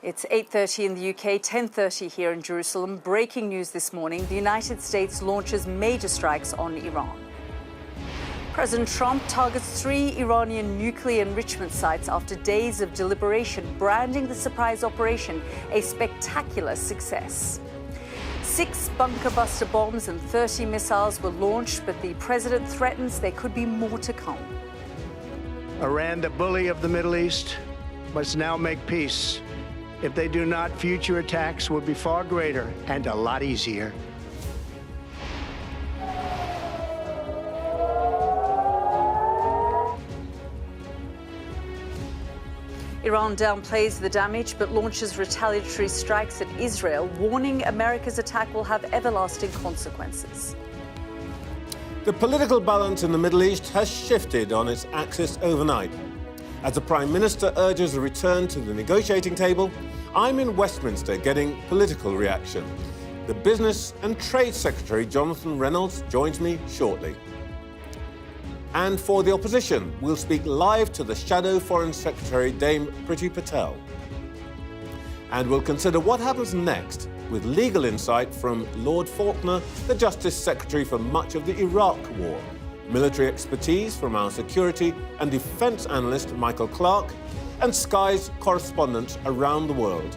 It's 8:30 in the UK, 10:30 here in Jerusalem. Breaking news this morning, the United States launches major strikes on Iran. President Trump targets 3 Iranian nuclear enrichment sites after days of deliberation, branding the surprise operation a spectacular success. 6 bunker buster bombs and 30 missiles were launched, but the president threatens there could be more to come. Iran, the bully of the Middle East, must now make peace. If they do not, future attacks will be far greater and a lot easier. Iran downplays the damage but launches retaliatory strikes at Israel, warning America's attack will have everlasting consequences. The political balance in the Middle East has shifted on its axis overnight. As the Prime Minister urges a return to the negotiating table, I'm in Westminster getting political reaction. The Business and Trade Secretary, Jonathan Reynolds, joins me shortly. And for the opposition, we'll speak live to the Shadow Foreign Secretary, Dame Priti Patel. And we'll consider what happens next with legal insight from Lord Falconer, the Justice Secretary for much of the Iraq War, military expertise from our security and defence analyst Michael Clark, and Sky's correspondents around the world.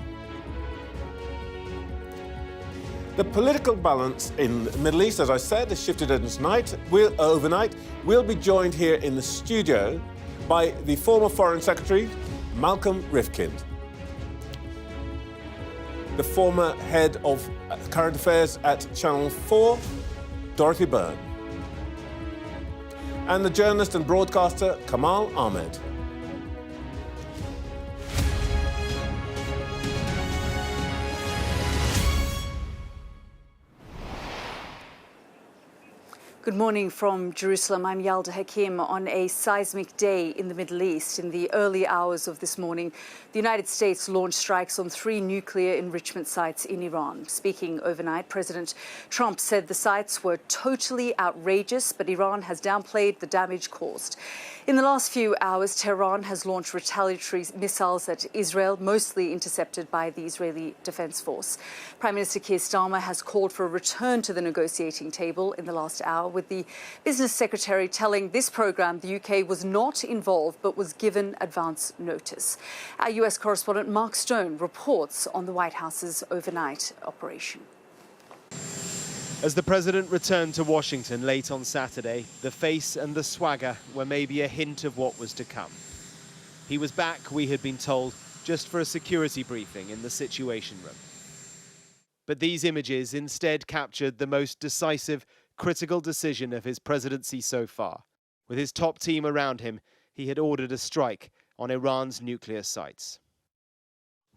The political balance in the Middle East, as I said, has shifted overnight. We'll be joined here in the studio by the former Foreign Secretary, Malcolm Rifkind, the former head of current affairs at Channel 4, Dorothy Byrne, and the journalist and broadcaster, Kamal Ahmed. Good morning from Jerusalem. I'm Yalda Hakim. On a seismic day in the Middle East, in the early hours of this morning, the United States launched strikes on 3 nuclear enrichment sites in Iran. Speaking overnight, President Trump said the sites were totally outrageous, but Iran has downplayed the damage caused. In the last few hours, Tehran has launched retaliatory missiles at Israel, mostly intercepted by the Israeli Defense Force. Prime Minister Keir Starmer has called for a return to the negotiating table in the last hour, with the Business Secretary telling this programme the UK was not involved but was given advance notice. Our US correspondent Mark Stone reports on the White House's overnight operation. As the president returned to Washington late on Saturday, the face and the swagger were maybe a hint of what was to come. He was back, we had been told, just for a security briefing in the Situation Room. But these images instead captured the most decisive, critical decision of his presidency so far. With his top team around him, he had ordered a strike on Iran's nuclear sites.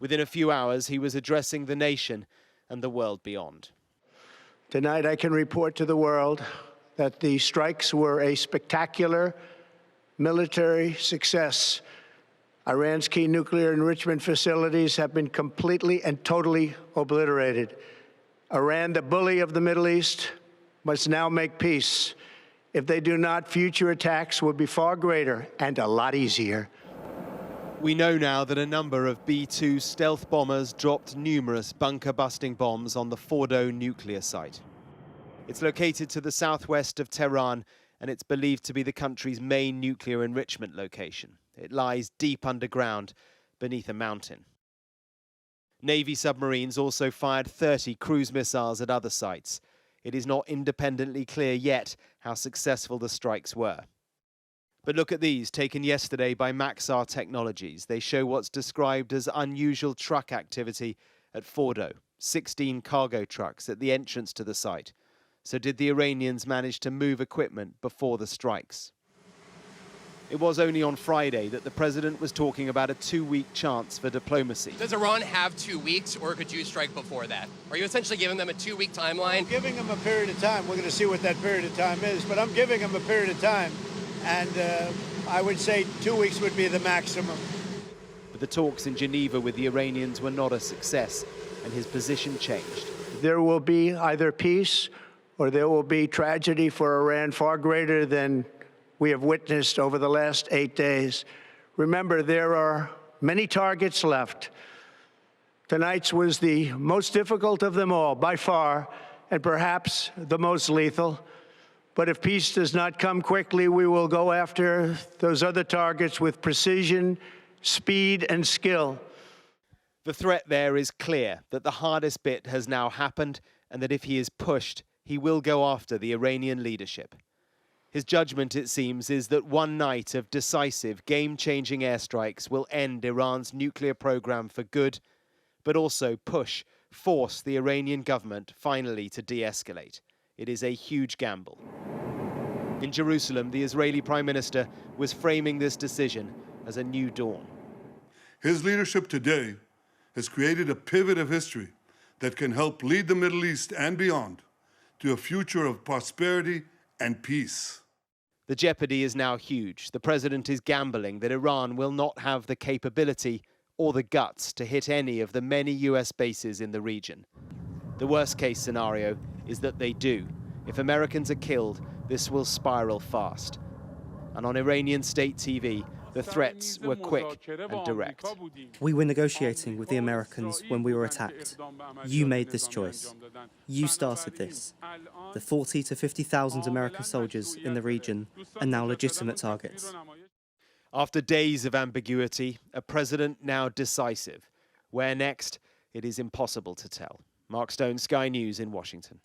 Within a few hours, he was addressing the nation and the world beyond. Tonight, I can report to the world that the strikes were a spectacular military success. Iran's key nuclear enrichment facilities have been completely and totally obliterated. Iran, the bully of the Middle East, must now make peace. If they do not, future attacks will be far greater and a lot easier. We know now that a number of B-2 stealth bombers dropped numerous bunker-busting bombs on the Fordo nuclear site. It's located to the southwest of Tehran, and it's believed to be the country's main nuclear enrichment location. It lies deep underground, beneath a mountain. Navy submarines also fired 30 cruise missiles at other sites. It is not independently clear yet how successful the strikes were. But look at these, taken yesterday by Maxar Technologies. They show what's described as unusual truck activity at Fordo, 16 cargo trucks at the entrance to the site. So did the Iranians manage to move equipment before the strikes? It was only on Friday that the president was talking about a 2-week chance for diplomacy. Does Iran have 2 weeks, or could you strike before that? Are you essentially giving them a 2-week timeline? I'm giving them a period of time. We're going to see what that period of time is, but I'm giving them a period of time. And I would say 2 weeks would be the maximum. But the talks in Geneva with the Iranians were not a success, and his position changed. There will be either peace or there will be tragedy for Iran far greater than we have witnessed over the last 8 days. Remember, there are many targets left. Tonight's was the most difficult of them all, by far, and perhaps the most lethal. But if peace does not come quickly, we will go after those other targets with precision, speed, and skill. The threat there is clear, that the hardest bit has now happened, and that if he is pushed, he will go after the Iranian leadership. His judgment, it seems, is that one night of decisive, game-changing airstrikes will end Iran's nuclear program for good, but also force the Iranian government finally to de-escalate. It is a huge gamble. In Jerusalem, the Israeli Prime Minister was framing this decision as a new dawn. His leadership today has created a pivot of history that can help lead the Middle East and beyond to a future of prosperity and peace. The jeopardy is now huge. The president is gambling that Iran will not have the capability or the guts to hit any of the many US bases in the region. The worst-case scenario is that they do. If Americans are killed, this will spiral fast. And on Iranian state TV, the threats were quick and direct. We were negotiating with the Americans when we were attacked. You made this choice. You started this. The 40 to 50,000 American soldiers in the region are now legitimate targets. After days of ambiguity, a president now decisive. Where next? It is impossible to tell. Mark Stone, Sky News in Washington.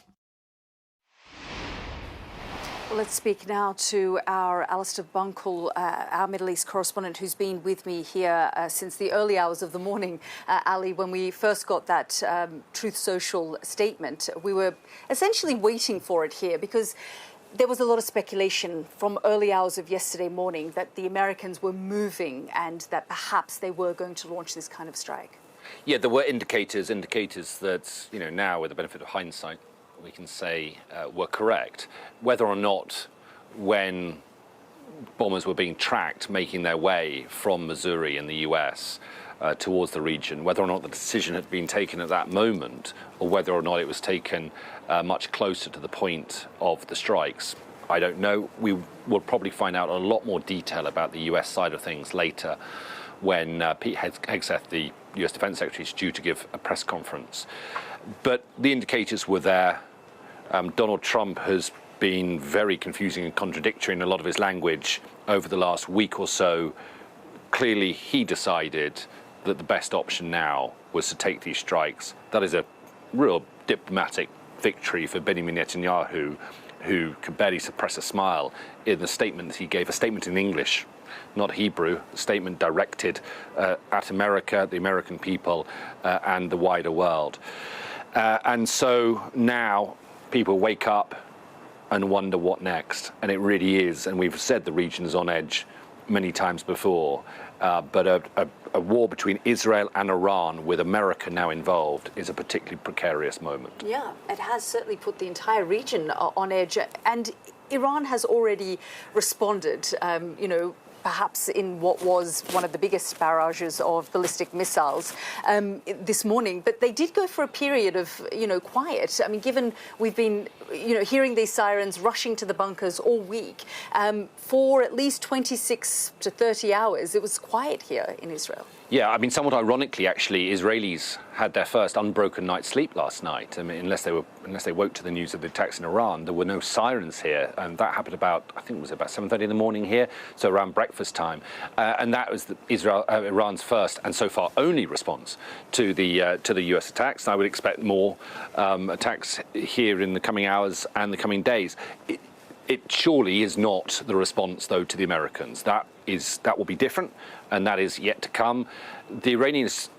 Well, let's speak now to our Alistair Bunkle, our Middle East correspondent, who's been with me here since the early hours of the morning. Ali, when we first got that Truth Social statement, we were essentially waiting for it here because there was a lot of speculation from early hours of yesterday morning that the Americans were moving and that perhaps they were going to launch this kind of strike. Yeah, there were indicators that, now with the benefit of hindsight, we can say were correct. Whether or not when bombers were being tracked, making their way from Missouri in the US towards the region, whether or not the decision had been taken at that moment, or whether or not it was taken much closer to the point of the strikes, I don't know. We will probably find out a lot more detail about the US side of things later when Pete Hegseth, the US Defense Secretary, is due to give a press conference. But the indicators were there. Donald Trump has been very confusing and contradictory in a lot of his language over the last week or so. Clearly, he decided that the best option now was to take these strikes. That is a real diplomatic victory for Benjamin Netanyahu, who could barely suppress a smile in the statement that he gave, a statement in English, not Hebrew, a statement directed at America, the American people, and the wider world. And so now people wake up and wonder what next. And it really is, and we've said the region is on edge many times before, but a war between Israel and Iran with America now involved is a particularly precarious moment. Yeah, it has certainly put the entire region on edge. And Iran has already responded, perhaps in what was one of the biggest barrages of ballistic missiles this morning. But they did go for a period of, quiet. I mean, given we've been, hearing these sirens rushing to the bunkers all week, for at least 26 to 30 hours, it was quiet here in Israel. Yeah, I mean, somewhat ironically, actually, Israelis had their first unbroken night's sleep last night. I mean, unless they woke to the news of the attacks in Iran, there were no sirens here, and that happened about, I think it was about 7:30 in the morning here, so around breakfast time, and that was Iran's first and so far only response to the U.S. attacks. And I would expect more attacks here in the coming hours and the coming days. It surely is not the response, though, to the Americans. That will be different, and that is yet to come. The Iranians,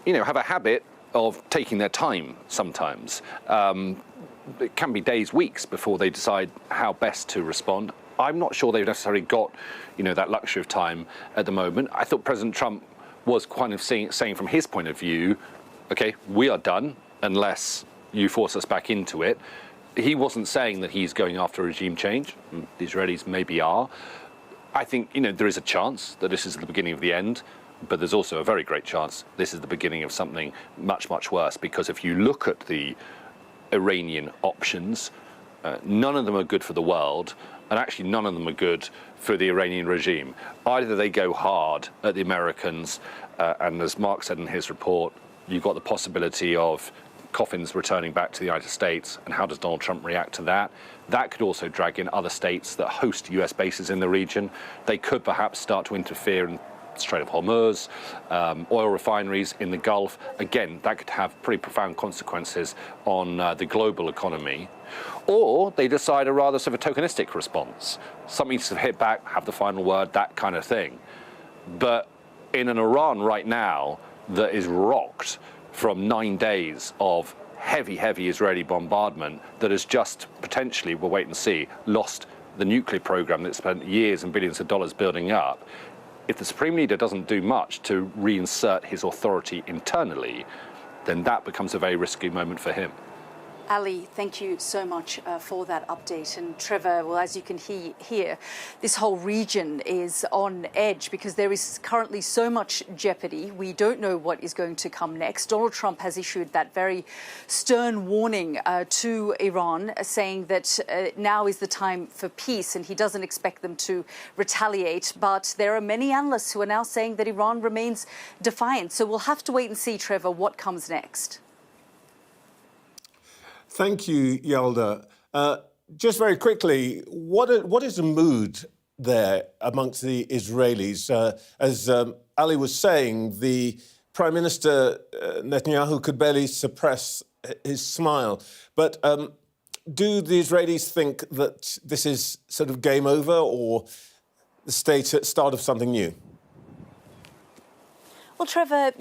have a habit of taking their time sometimes. It can be days, weeks before they decide how best to respond. I'm not sure they've necessarily got, that luxury of time at the moment. I thought President Trump was kind of saying from his point of view, okay, we are done unless you force us back into it. He wasn't saying that he's going after a regime change. The Israelis maybe are. I think, there is a chance that this is the beginning of the end, but there's also a very great chance this is the beginning of something much, much worse, because if you look at the Iranian options, none of them are good for the world, and actually none of them are good for the Iranian regime. Either they go hard at the Americans, and as Mark said in his report, You've got the possibility of coffins returning back to the United States, and how does Donald Trump react to that? That could also drag in other states that host US bases in the region. They could perhaps start to interfere in Strait of Hormuz, oil refineries in the Gulf. Again, that could have pretty profound consequences on the global economy. Or they decide a rather sort of tokenistic response. Something to hit back, have the final word, that kind of thing. But in an Iran right now that is rocked from 9 days of heavy Israeli bombardment, that has just potentially, we'll wait and see, lost the nuclear program that spent years and billions of dollars building up. If the Supreme Leader doesn't do much to reinsert his authority internally, then that becomes a very risky moment for him. Ali, thank you so much for that update. And Trevor, well, as you can hear, this whole region is on edge because there is currently so much jeopardy. We don't know what is going to come next. Donald Trump has issued that very stern warning to Iran, saying that now is the time for peace, and he doesn't expect them to retaliate. But there are many analysts who are now saying that Iran remains defiant. So we'll have to wait and see, Trevor, what comes next. Thank you, Yalda. Just very quickly, what is the mood there amongst the Israelis? As Ali was saying, the Prime Minister Netanyahu could barely suppress his smile. But do the Israelis think that this is sort of game over or the start of something new? Well, Trevor,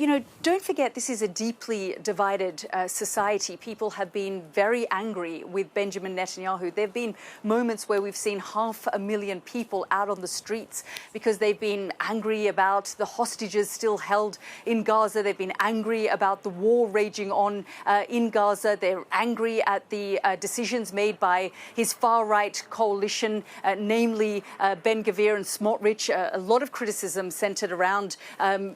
don't forget this is a deeply divided society. People have been very angry with Benjamin Netanyahu. There have been moments where we've seen 500,000 people out on the streets because they've been angry about the hostages still held in Gaza. They've been angry about the war raging on in Gaza. They're angry at the decisions made by his far-right coalition, namely Ben Gvir and Smotrich. A lot of criticism centered around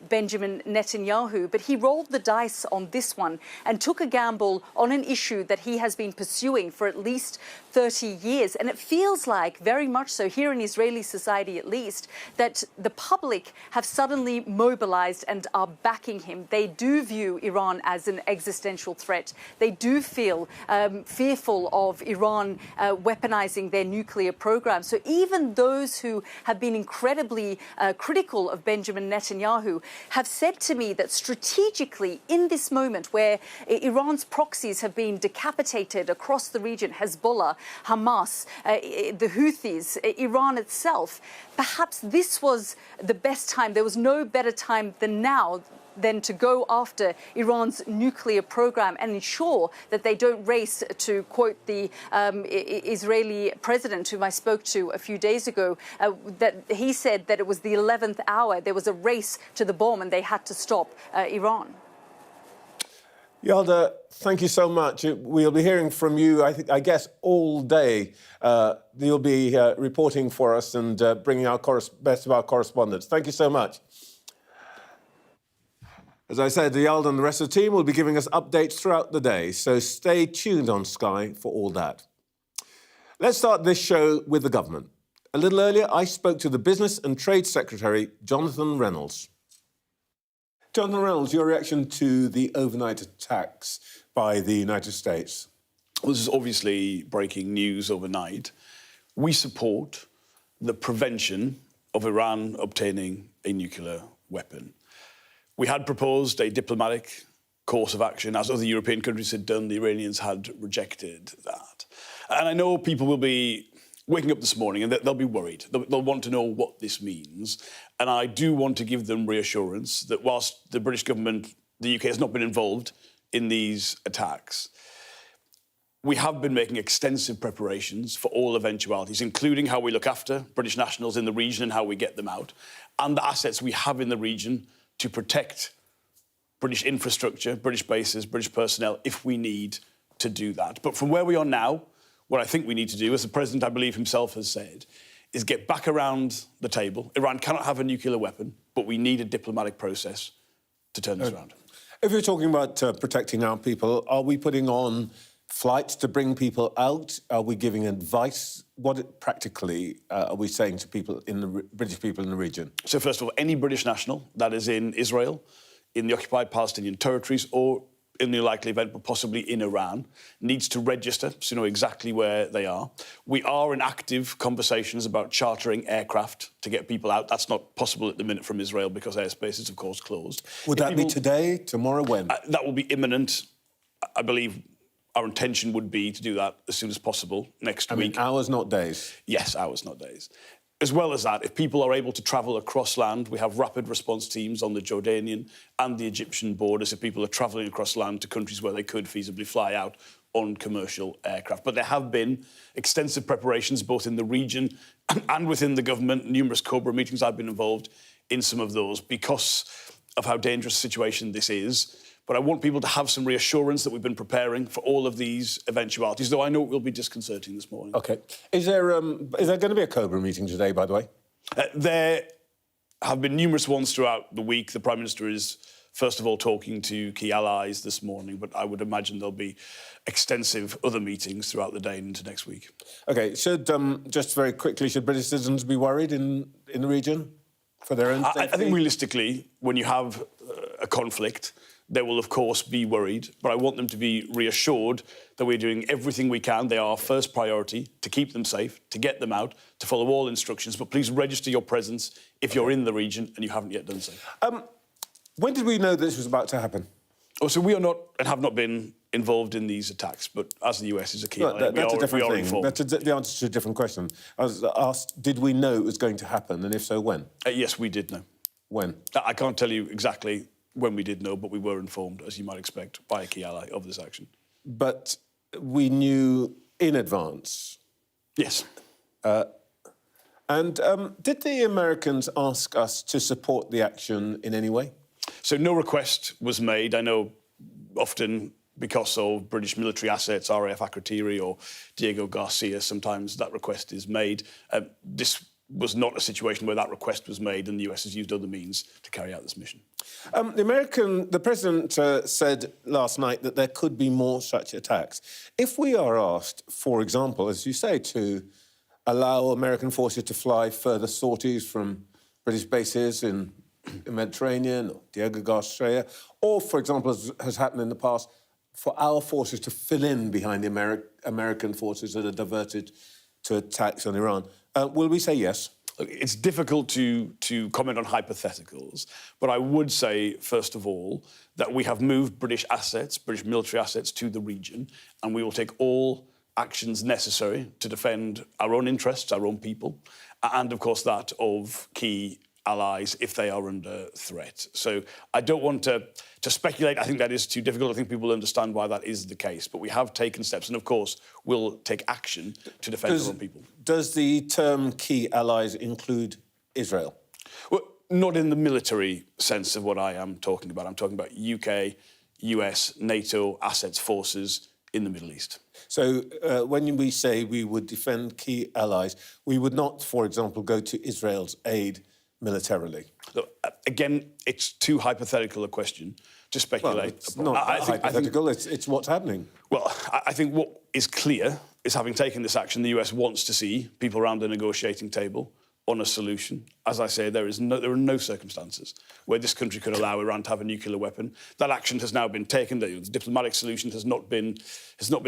Benjamin Netanyahu, but he rolled the dice on this one and took a gamble on an issue that he has been pursuing for at least 30 years. And it feels like, very much so here in Israeli society at least, that the public have suddenly mobilized and are backing him. They do view Iran as an existential threat. They do feel fearful of Iran weaponizing their nuclear program. So even those who have been incredibly critical of Benjamin Netanyahu have said to me that strategically, in this moment where Iran's proxies have been decapitated across the region, Hezbollah, Hamas, the Houthis, Iran itself, perhaps this was the best time. There was no better time than now than to go after Iran's nuclear program and ensure that they don't race, to quote the Israeli president, whom I spoke to a few days ago, that he said that it was the 11th hour. There was a race to the bomb and they had to stop Iran. Yalda, thank you so much. We'll be hearing from you, I guess, all day. You'll be reporting for us and bringing our best of our correspondence. Thank you so much. As I said, Yalda and the rest of the team will be giving us updates throughout the day, so stay tuned on Sky for all that. Let's start this show with the government. A little earlier, I spoke to the Business and Trade Secretary, Jonathan Reynolds. Jonathan Reynolds, your reaction to the overnight attacks by the United States? Well, this is obviously breaking news overnight. We support the prevention of Iran obtaining a nuclear weapon. We had proposed a diplomatic course of action. As other European countries had done, the Iranians had rejected that. And I know people will be waking up this morning and they'll be worried. They'll want to know what this means. And I do want to give them reassurance that whilst the British government, the UK, has not been involved in these attacks, we have been making extensive preparations for all eventualities, including how we look after British nationals in the region and how we get them out, and the assets we have in the region to protect British infrastructure, British bases, British personnel, if we need to do that. But from where we are now, what I think we need to do, as the President, I believe, himself has said, is get back around the table. Iran cannot have a nuclear weapon, but we need a diplomatic process to turn this around. If you're talking about protecting our people, are we putting on flights to bring people out? Are we giving advice? What practically are we saying to people British people in the region? So first of all, any British national that is in Israel, in the occupied Palestinian territories or, in the likely event, but possibly in Iran, needs to register so you know exactly where they are. We are in active conversations about chartering aircraft to get people out. That's not possible at the minute from Israel because airspace is, of course, closed. Would that be today, tomorrow, when? That will be imminent. I believe our intention would be to do that as soon as possible next week. I mean, hours, not days? Yes, hours, not days. As well as that, if people are able to travel across land, we have rapid response teams on the Jordanian and the Egyptian borders if people are travelling across land to countries where they could feasibly fly out on commercial aircraft. But there have been extensive preparations both in the region and within the government. Numerous COBRA meetings. I've been involved in some of those because of how dangerous a situation this is. But I want people to have some reassurance that we've been preparing for all of these eventualities, though I know it will be disconcerting this morning. OK. Is there going to be a COBRA meeting today, by the way? There have been numerous ones throughout the week. The Prime Minister is, first of all, talking to key allies this morning, but I would imagine there'll be extensive other meetings throughout the day and into next week. OK. Just very quickly, should British citizens be worried in the region for their own safety? I think realistically, when you have a conflict, they will, of course, be worried, but I want them to be reassured that we're doing everything we can. They are our first priority, to keep them safe, to get them out, to follow all instructions. But please register your presence if you're in the region and you haven't yet done so. When did we know this was about to happen? Oh, so we are not and have not been involved in these attacks, but as the US is a key ally, that's a different thing. informed. That's the answer to a different question. I was asked, did we know it was going to happen, and if so, when? Yes, we did know. When? I can't tell you exactly when we did know, but we were informed, as you might expect, by a key ally of this action. But we knew in advance? Yes. And did the Americans ask us to support the action in any way? So no request was made. I know often because of British military assets, RAF Akrotiri or Diego Garcia, sometimes that request is made. This was not a situation where that request was made and the US has used other means to carry out this mission. The President said last night that there could be more such attacks. If we are asked, for example, as you say, to allow American forces to fly further sorties from British bases in the Mediterranean or Diego Garcia, or, for example, as has happened in the past, for our forces to fill in behind the American forces that are diverted to attacks on Iran, will we say yes? Look, it's difficult to comment on hypotheticals, but I would say, first of all, that we have moved British assets, British military assets, to the region, and we will take all actions necessary to defend our own interests, our own people, and, of course, that of key allies if they are under threat. So I don't want to speculate. I think that is too difficult. I think people understand why that is the case. But we have taken steps and, of course, will take action to defend our own people. Does the term key allies include Israel? Well, not in the military sense of what I am talking about. I'm talking about UK, US, NATO assets, forces in the Middle East. So when we say we would defend key allies, we would not, for example, go to Israel's aid militarily? Look, again, it's too hypothetical a question to speculate. Well, it's not hypothetical, it's what's happening. Well, I think what is clear is, having taken this action, the US wants to see people around the negotiating table on a solution. As I say, there are no circumstances where this country could allow Iran to have a nuclear weapon. That action has now been taken. The diplomatic solution has not been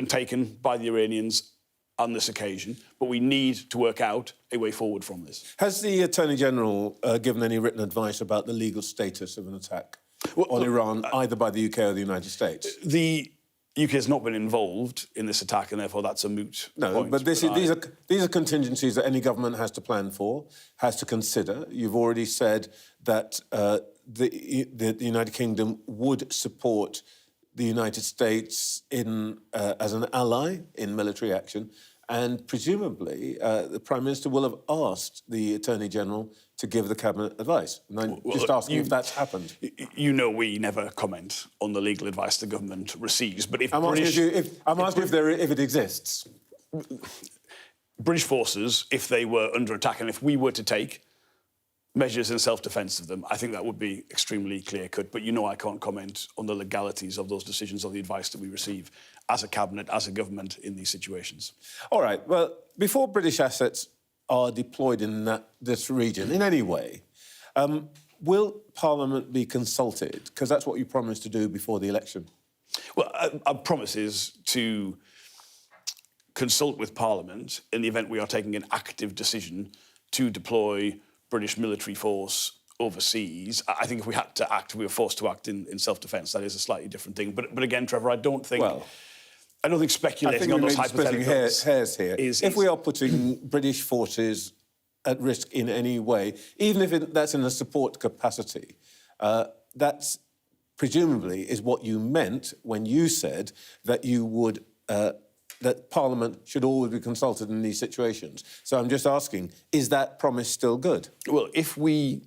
taken by the Iranians on this occasion, but we need to work out a way forward from this. Has the Attorney General given any written advice about the legal status of an attack on Iran, either by the UK or the United States? The UK has not been involved in this attack, and therefore that's a moot point. But these are contingencies that any government has to plan for, has to consider. You've already said that the United Kingdom would support the United States as an ally in military action, and presumably the Prime Minister will have asked the Attorney General to give the Cabinet advice. And I'm just asking if that's happened. You know we never comment on the legal advice the government receives, but if I'm asking if it exists. British forces, if they were under attack and if we were to take measures in self-defence of them, I think that would be extremely clear-cut. But you know I can't comment on the legalities of those decisions or the advice that we receive as a cabinet, as a government in these situations. All right. Well, before British assets are deployed in this region in any way, will Parliament be consulted? Because that's what you promised to do before the election. Well, our promise is to consult with Parliament in the event we are taking an active decision to deploy British military force overseas. I think if we had to act, we were forced to act in self-defence. That is a slightly different thing. But again, Trevor, I don't think speculating on those hypotheticals hairs here. If we are putting British forces at risk in any way, even if that's in a support capacity, that's presumably is what you meant when you said that you would that Parliament should always be consulted in these situations. So I'm just asking, is that promise still good? Well, if we,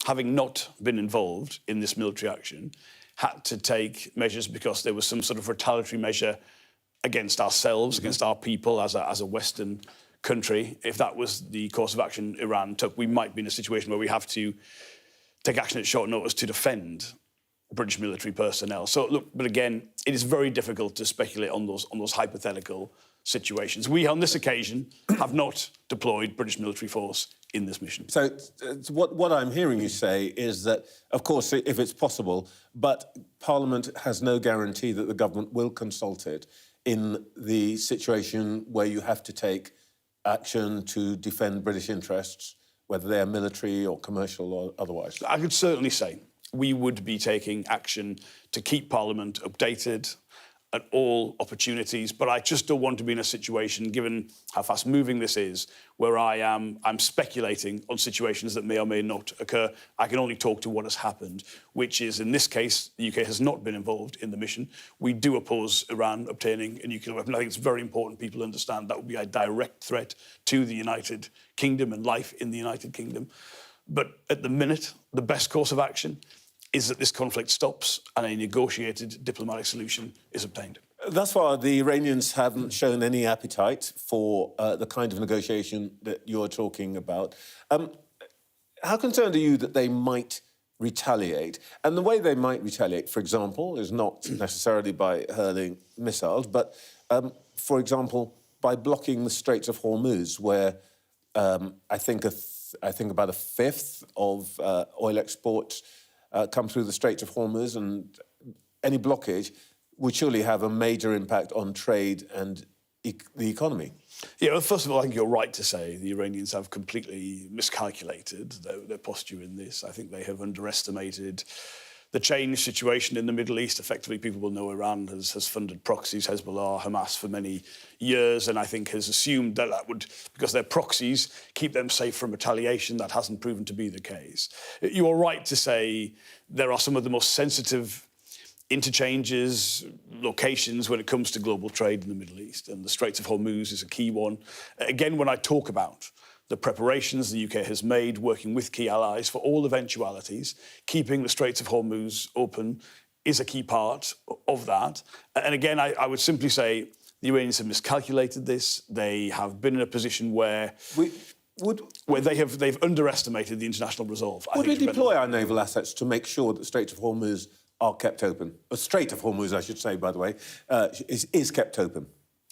having not been involved in this military action, had to take measures because there was some sort of retaliatory measure against ourselves, against our people as a Western country, if that was the course of action Iran took, we might be in a situation where we have to take action at short notice to defend British military personnel. So, look, but again, it is very difficult to speculate on those hypothetical situations. We, on this occasion, have not deployed British military force in this mission. So what I'm hearing you say is that, of course, if it's possible, but Parliament has no guarantee that the government will consult it in the situation where you have to take action to defend British interests, whether they're military or commercial or otherwise. I could certainly say we would be taking action to keep Parliament updated at all opportunities, but I just don't want to be in a situation, given how fast-moving this is, where I'm speculating on situations that may or may not occur. I can only talk to what has happened, which is, in this case, the UK has not been involved in the mission. We do oppose Iran obtaining a nuclear weapon. I think it's very important people understand that would be a direct threat to the United Kingdom and life in the United Kingdom. But at the minute, the best course of action is that this conflict stops and a negotiated diplomatic solution is obtained. Thus far, the Iranians haven't shown any appetite for the kind of negotiation that you're talking about. How concerned are you that they might retaliate? And the way they might retaliate, for example, is not necessarily by hurling missiles, but, for example, by blocking the Straits of Hormuz, where I think about a fifth of oil exports come through the Straits of Hormuz, and any blockage would surely have a major impact on trade and the economy. Yeah, well, first of all, I think you're right to say the Iranians have completely miscalculated their posture in this. I think they have underestimated the change situation in the Middle East. Effectively, people will know Iran has funded proxies, Hezbollah, Hamas for many years, and I think has assumed that that would, because they're proxies, keep them safe from retaliation. That hasn't proven to be the case. You are right to say there are some of the most sensitive interchanges, locations when it comes to global trade in the Middle East, and the Straits of Hormuz is a key one. Again, when I talk about the preparations the UK has made, working with key allies for all eventualities, keeping the Straits of Hormuz open is a key part of that. And again, I would simply say the Iranians have miscalculated this. They have been in a position where they've underestimated the international resolve. Would we deploy our naval assets to make sure that the Straits of Hormuz are kept open? The Strait of Hormuz, I should say, by the way, is kept open.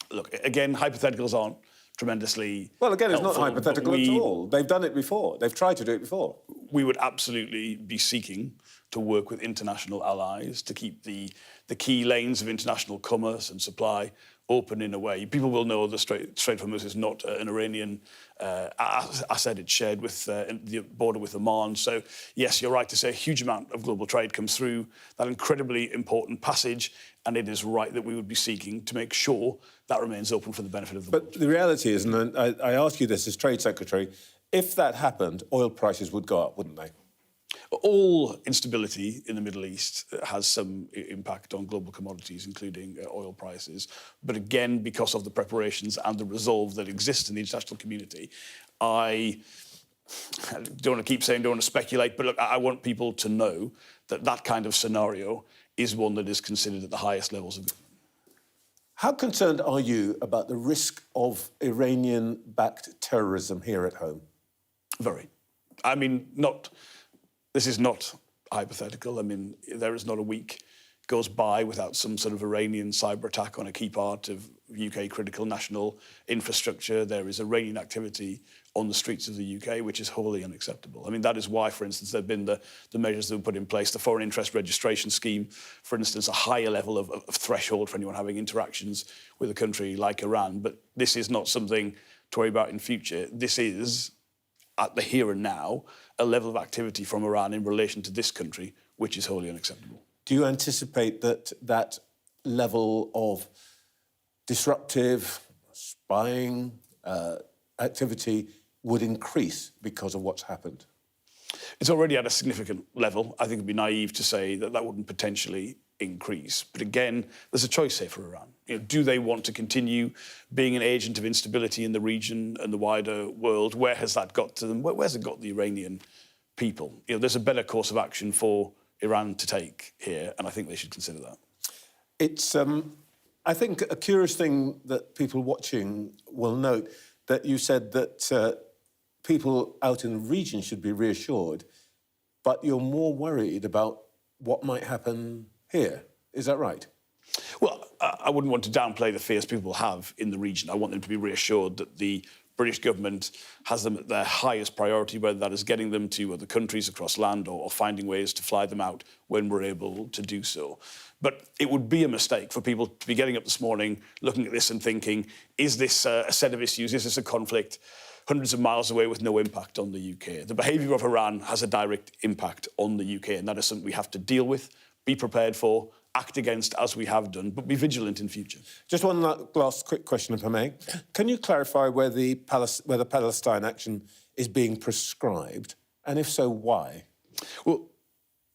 Look, again, hypotheticals aren't tremendously well, again, it's helpful, not hypothetical at all. They've done it before. They've tried to do it before. We would absolutely be seeking to work with international allies to keep the key lanes of international commerce and supply open in a way. People will know the Strait of Hormuz is not an Iranian asset. It's shared with the border with Oman. So, yes, you're right to say a huge amount of global trade comes through that incredibly important passage, and it is right that we would be seeking to make sure that remains open for the benefit of the world. But the reality is, and I ask you this as Trade Secretary, if that happened, oil prices would go up, wouldn't they? All instability in the Middle East has some impact on global commodities, including oil prices. But again, because of the preparations and the resolve that exists in the international community, I don't want to keep saying, don't want to speculate, but look, I want people to know that that kind of scenario is one that is considered at the highest levels of government. How concerned are you about the risk of Iranian-backed terrorism here at home? Very. I mean, this is not hypothetical. I mean, there is not a week goes by without some sort of Iranian cyber attack on a key part of UK critical national infrastructure. There is Iranian activity on the streets of the UK, which is wholly unacceptable. I mean, that is why, for instance, there have been the measures that were put in place, the foreign interest registration scheme, for instance, a higher level of threshold for anyone having interactions with a country like Iran. But this is not something to worry about in future. This is, at the here and now, a level of activity from Iran in relation to this country, which is wholly unacceptable. Do you anticipate that that level of disruptive spying activity would increase because of what's happened? It's already at a significant level. I think it'd be naive to say that that wouldn't potentially increase. But again, there's a choice here for Iran. Do they want to continue being an agent of instability in the region and the wider world? Where has that got to them? Where's it got the Iranian people? There's a better course of action for Iran to take here, and I think they should consider that. It's, I think, a curious thing that people watching will note that you said that people out in the region should be reassured, but you're more worried about what might happen here. Is that right? Well, I wouldn't want to downplay the fears people have in the region. I want them to be reassured that the British government has them at their highest priority, whether that is getting them to other countries across land or finding ways to fly them out when we're able to do so. But it would be a mistake for people to be getting up this morning, looking at this and thinking, is this a set of issues, is this a conflict hundreds of miles away with no impact on the UK? The behaviour of Iran has a direct impact on the UK, and that is something we have to deal with, be prepared for, act against as we have done, but be vigilant in future. Just one last quick question, if I may. Can you clarify where the Palestine action is being prescribed, and if so, why? Well,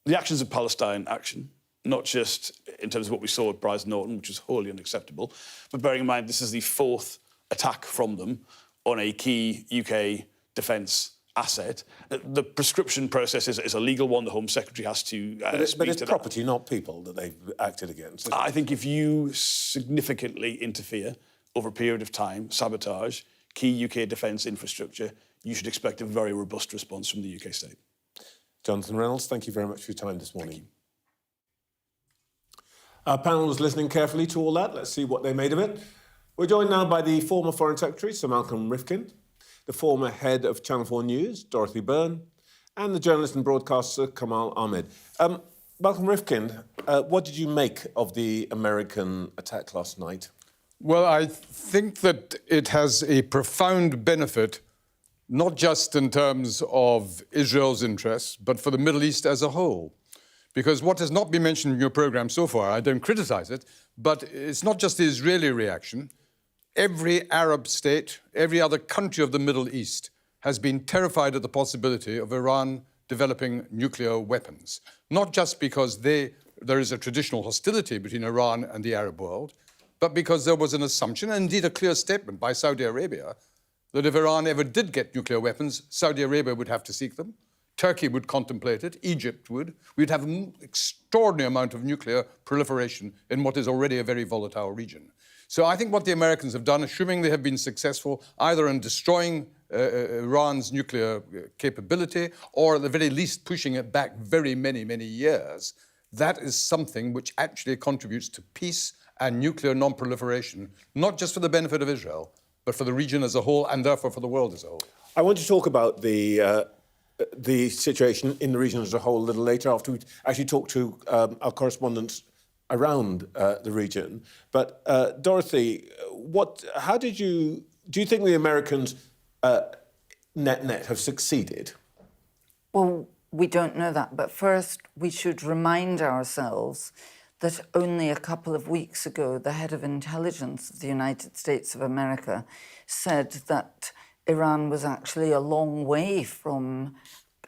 the actions of Palestine action, not just in terms of what we saw at Brize Norton, which was wholly unacceptable, but bearing in mind this is the fourth attack from them on a key UK defence asset. The prescription process is a legal one. The Home Secretary has to but it's property, not people, that they've acted against. I think if you significantly interfere over a period of time, sabotage key UK defence infrastructure, you should expect a very robust response from the UK state. Jonathan Reynolds, thank you very much for your time this morning. Our panel was listening carefully to all that. Let's see what they made of it. We're joined now by the former Foreign Secretary, Sir Malcolm Rifkind, the former head of Channel 4 News, Dorothy Byrne, and the journalist and broadcaster, Kamal Ahmed. Malcolm Rifkind, what did you make of the American attack last night? Well, I think that it has a profound benefit, not just in terms of Israel's interests, but for the Middle East as a whole. Because what has not been mentioned in your programme so far, I don't criticise it, but it's not just the Israeli reaction. Every Arab state, every other country of the Middle East has been terrified at the possibility of Iran developing nuclear weapons. Not just because there is a traditional hostility between Iran and the Arab world, but because there was an assumption, and indeed a clear statement by Saudi Arabia, that if Iran ever did get nuclear weapons, Saudi Arabia would have to seek them, Turkey would contemplate it, Egypt would. We'd have an extraordinary amount of nuclear proliferation in what is already a very volatile region. So I think what the Americans have done, assuming they have been successful either in destroying Iran's nuclear capability or at the very least pushing it back very many, many years, that is something which actually contributes to peace and nuclear non-proliferation, not just for the benefit of Israel, but for the region as a whole and therefore for the world as a whole. I want to talk about the situation in the region as a whole a little later after we actually talk to our correspondents around the region. But Dorothy, do you think the Americans net have succeeded? Well, we don't know that, but first we should remind ourselves that only a couple of weeks ago the head of intelligence of the United States of America said that Iran was actually a long way from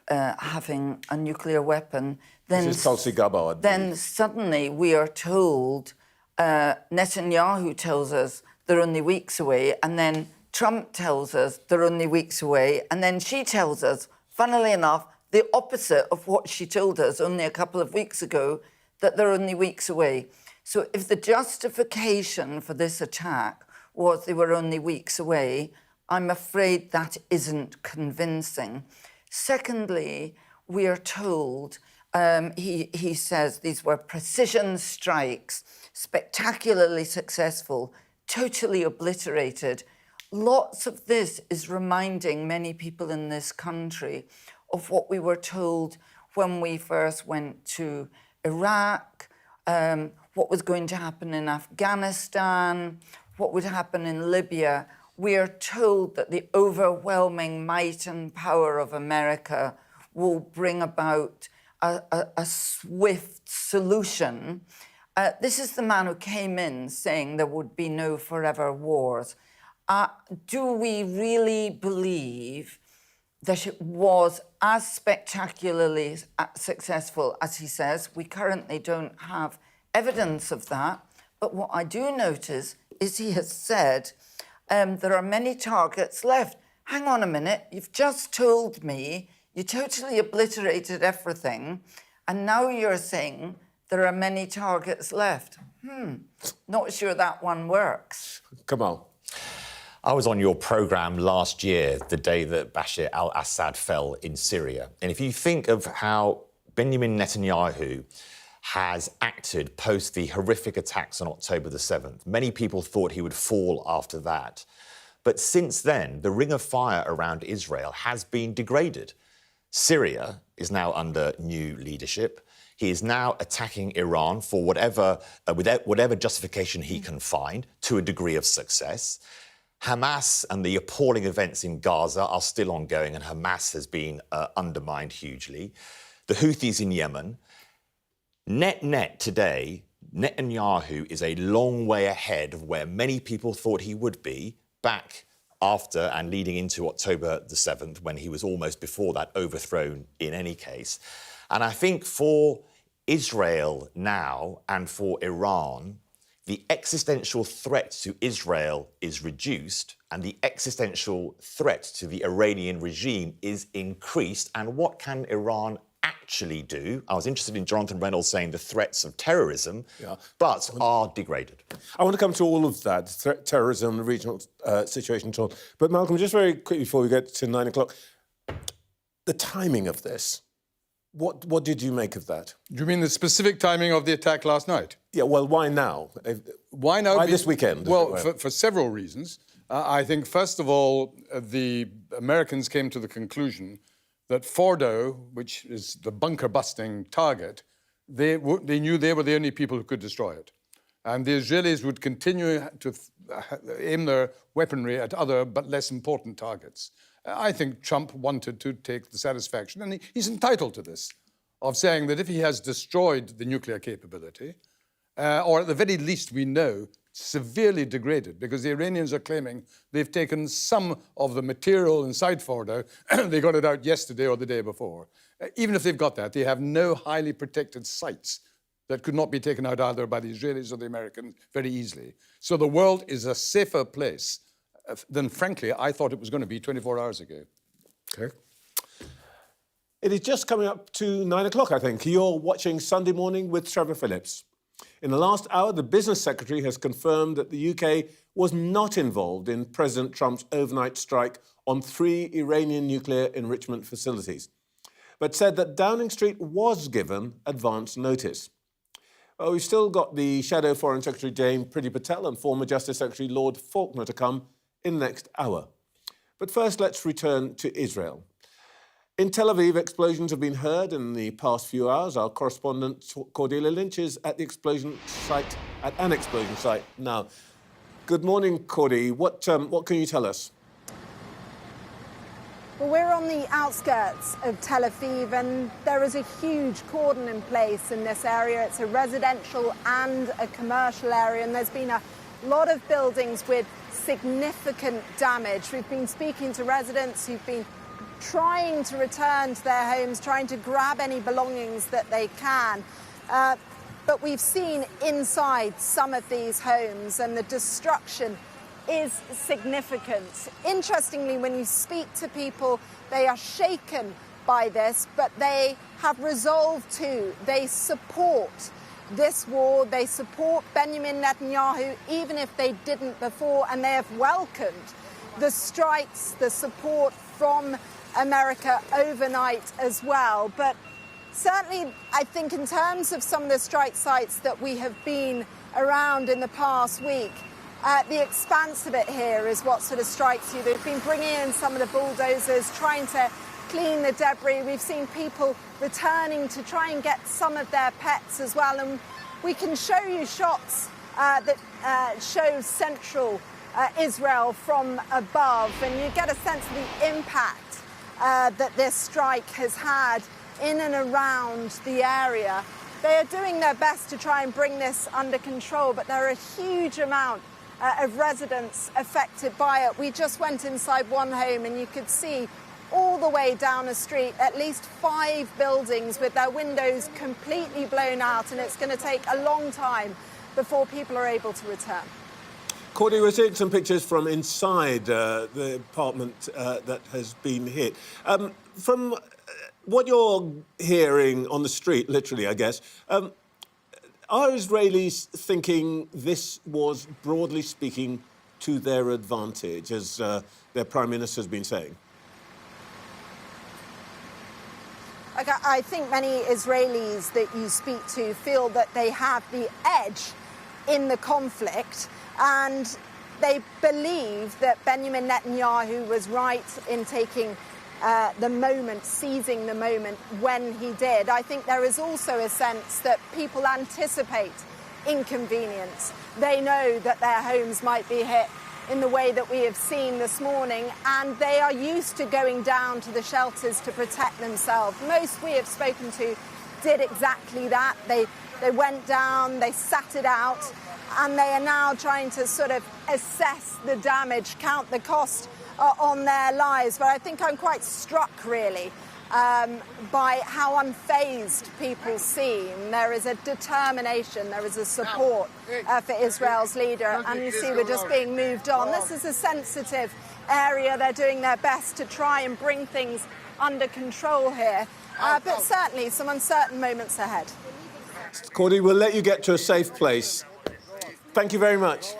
having a nuclear weapon. This is Tulsi Gabbard. Then suddenly we are told, Netanyahu tells us they're only weeks away, and then Trump tells us they're only weeks away, and then she tells us, funnily enough, the opposite of what she told us only a couple of weeks ago, that they're only weeks away. So if the justification for this attack was they were only weeks away, I'm afraid that isn't convincing. Secondly, we are told, He says these were precision strikes, spectacularly successful, totally obliterated. Lots of this is reminding many people in this country of what we were told when we first went to Iraq, what was going to happen in Afghanistan, what would happen in Libya. We are told that the overwhelming might and power of America will bring about a swift solution. This is the man who came in saying there would be no forever wars. Do we really believe that it was as spectacularly successful as he says? We currently don't have evidence of that. But what I do notice is he has said there are many targets left. Hang on a minute, you've just told me you totally obliterated everything, and now you're saying there are many targets left. Not sure that one works. Come on. I was on your programme last year, the day that Bashar al-Assad fell in Syria. And if you think of how Benjamin Netanyahu has acted post the horrific attacks on October the 7th, many people thought he would fall after that. But since then, the ring of fire around Israel has been degraded. Syria is now under new leadership. He is now attacking Iran for whatever justification he can find, to a degree of success. Hamas and the appalling events in Gaza are still ongoing, and Hamas has been undermined hugely. The Houthis in Yemen. Net today, Netanyahu is a long way ahead of where many people thought he would be back after and leading into October the 7th, when he was almost before that overthrown in any case. And I think for Israel now and for Iran, the existential threat to Israel is reduced and the existential threat to the Iranian regime is increased. And what can Iran actually do? I was interested in Jonathan Reynolds saying the threats of terrorism, but are degraded. I want to come to all of that, terrorism, the regional situation and so on. But Malcolm, just very quickly before we get to 9 o'clock, the timing of this, what did you make of that? Do you mean the specific timing of the attack last night? Yeah, well, why now? Why now? Why this weekend? Well, for several reasons. I think, first of all, the Americans came to the conclusion that Fordo, which is the bunker-busting target, they knew they were the only people who could destroy it. And the Israelis would continue to aim their weaponry at other but less important targets. I think Trump wanted to take the satisfaction, and he's entitled to this, of saying that if he has destroyed the nuclear capability, or at the very least we know, severely degraded, because the Iranians are claiming they've taken some of the material inside Fordo, they got it out yesterday or the day before. Even if they've got that, they have no highly protected sites that could not be taken out either by the Israelis or the Americans very easily. So the world is a safer place than, frankly, I thought it was going to be 24 hours ago. Okay. It is just coming up to 9 o'clock, I think. You're watching Sunday Morning with Trevor Phillips. In the last hour, the Business Secretary has confirmed that the UK was not involved in President Trump's overnight strike on 3 Iranian nuclear enrichment facilities, but said that Downing Street was given advance notice. Well, we've still got the Shadow Foreign Secretary Dame Priti Patel and former Justice Secretary Lord Falconer to come in the next hour. But first, let's return to Israel. In Tel Aviv, explosions have been heard in the past few hours. Our correspondent Cordelia Lynch is at an explosion site now. Good morning, Cordy. What can you tell us? Well, we're on the outskirts of Tel Aviv, and there is a huge cordon in place in this area. It's a residential and a commercial area, and there's been a lot of buildings with significant damage. We've been speaking to residents who've been trying to return to their homes, trying to grab any belongings that they can. But we've seen inside some of these homes, and the destruction is significant. Interestingly, when you speak to people, they are shaken by this, but they have resolve too. They support this war. They support Benjamin Netanyahu, even if they didn't before, and they have welcomed the strikes, the support from America overnight as well. But Certainly, I think in terms of some of the strike sites that we have been around in the past week, the expanse of it here is what sort of strikes you. They've been bringing in some of the bulldozers, trying to clean the debris. We've seen people returning to try and get some of their pets as well. And we can show you shots that show central Israel from above, and you get a sense of the impact that this strike has had in and around the area. They are doing their best to try and bring this under control, but there are a huge amount of residents affected by it. We just went inside one home and you could see all the way down the street at least 5 buildings with their windows completely blown out, and it's going to take a long time before people are able to return. Cordy, we're seeing some pictures from inside the apartment that has been hit. From what you're hearing on the street, literally, I guess, are Israelis thinking this was, broadly speaking, to their advantage, as their Prime Minister's been saying? I think many Israelis that you speak to feel that they have the edge in the conflict, and they believe that Benjamin Netanyahu was right in taking the moment, seizing the moment when he did. I think there is also a sense that people anticipate inconvenience. They know that their homes might be hit in the way that we have seen this morning, and they are used to going down to the shelters to protect themselves. Most we have spoken to did exactly that. They went down, they sat it out, and they are now trying to sort of assess the damage, count the cost on their lives. But I think I'm quite struck, really, by how unfazed people seem. There is a determination, there is a support for Israel's leader, and you see we're just being moved on. This is a sensitive area. They're doing their best to try and bring things under control here, but certainly some uncertain moments ahead. Cordy, we'll let you get to a safe place. Thank you very much.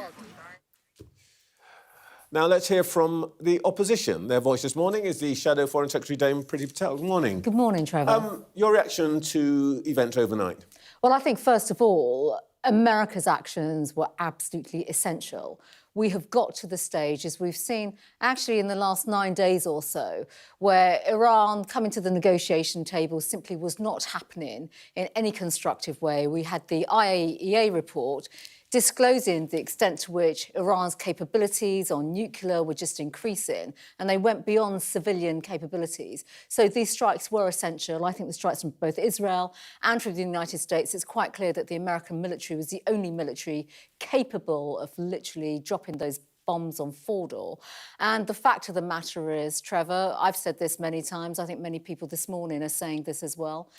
Now let's hear from the opposition. Their voice this morning is the Shadow Foreign Secretary Dame Priti Patel. Good morning. Good morning, Trevor. Your reaction to events overnight? Well, I think, first of all, America's actions were absolutely essential. We have got to the stage, as we've seen actually in the last 9 days or so, where Iran coming to the negotiation table simply was not happening in any constructive way. We had the IAEA report disclosing the extent to which Iran's capabilities on nuclear were just increasing, and they went beyond civilian capabilities. So these strikes were essential. I think the strikes from both Israel and from the United States, it's quite clear that the American military was the only military capable of literally dropping those bombs on Falconer. And the fact of the matter is, Trevor, I've said this many times, I think many people this morning are saying this as well,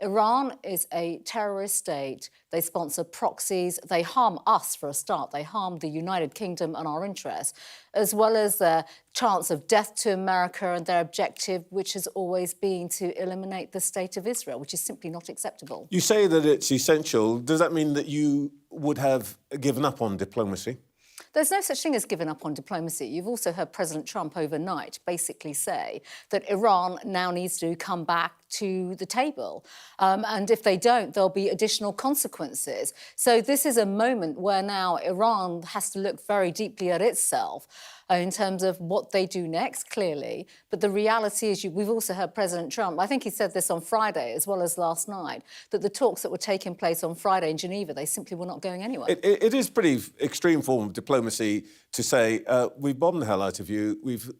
Iran is a terrorist state. They sponsor proxies. They harm us, for a start. They harm the United Kingdom and our interests, as well as the chance of death to America and their objective, which has always been to eliminate the state of Israel, which is simply not acceptable. You say that it's essential. Does that mean that you would have given up on diplomacy? There's no such thing as giving up on diplomacy. You've also heard President Trump overnight basically say that Iran now needs to come back to the table. And if they don't, there'll be additional consequences. So this is a moment where now Iran has to look very deeply at itself in terms of what they do next, clearly. But the reality is, we've also heard President Trump, I think he said this on Friday as well as last night, that the talks that were taking place on Friday in Geneva, they simply were not going anywhere. It is pretty extreme form of diplomacy to say, we've bombed the hell out of you, we've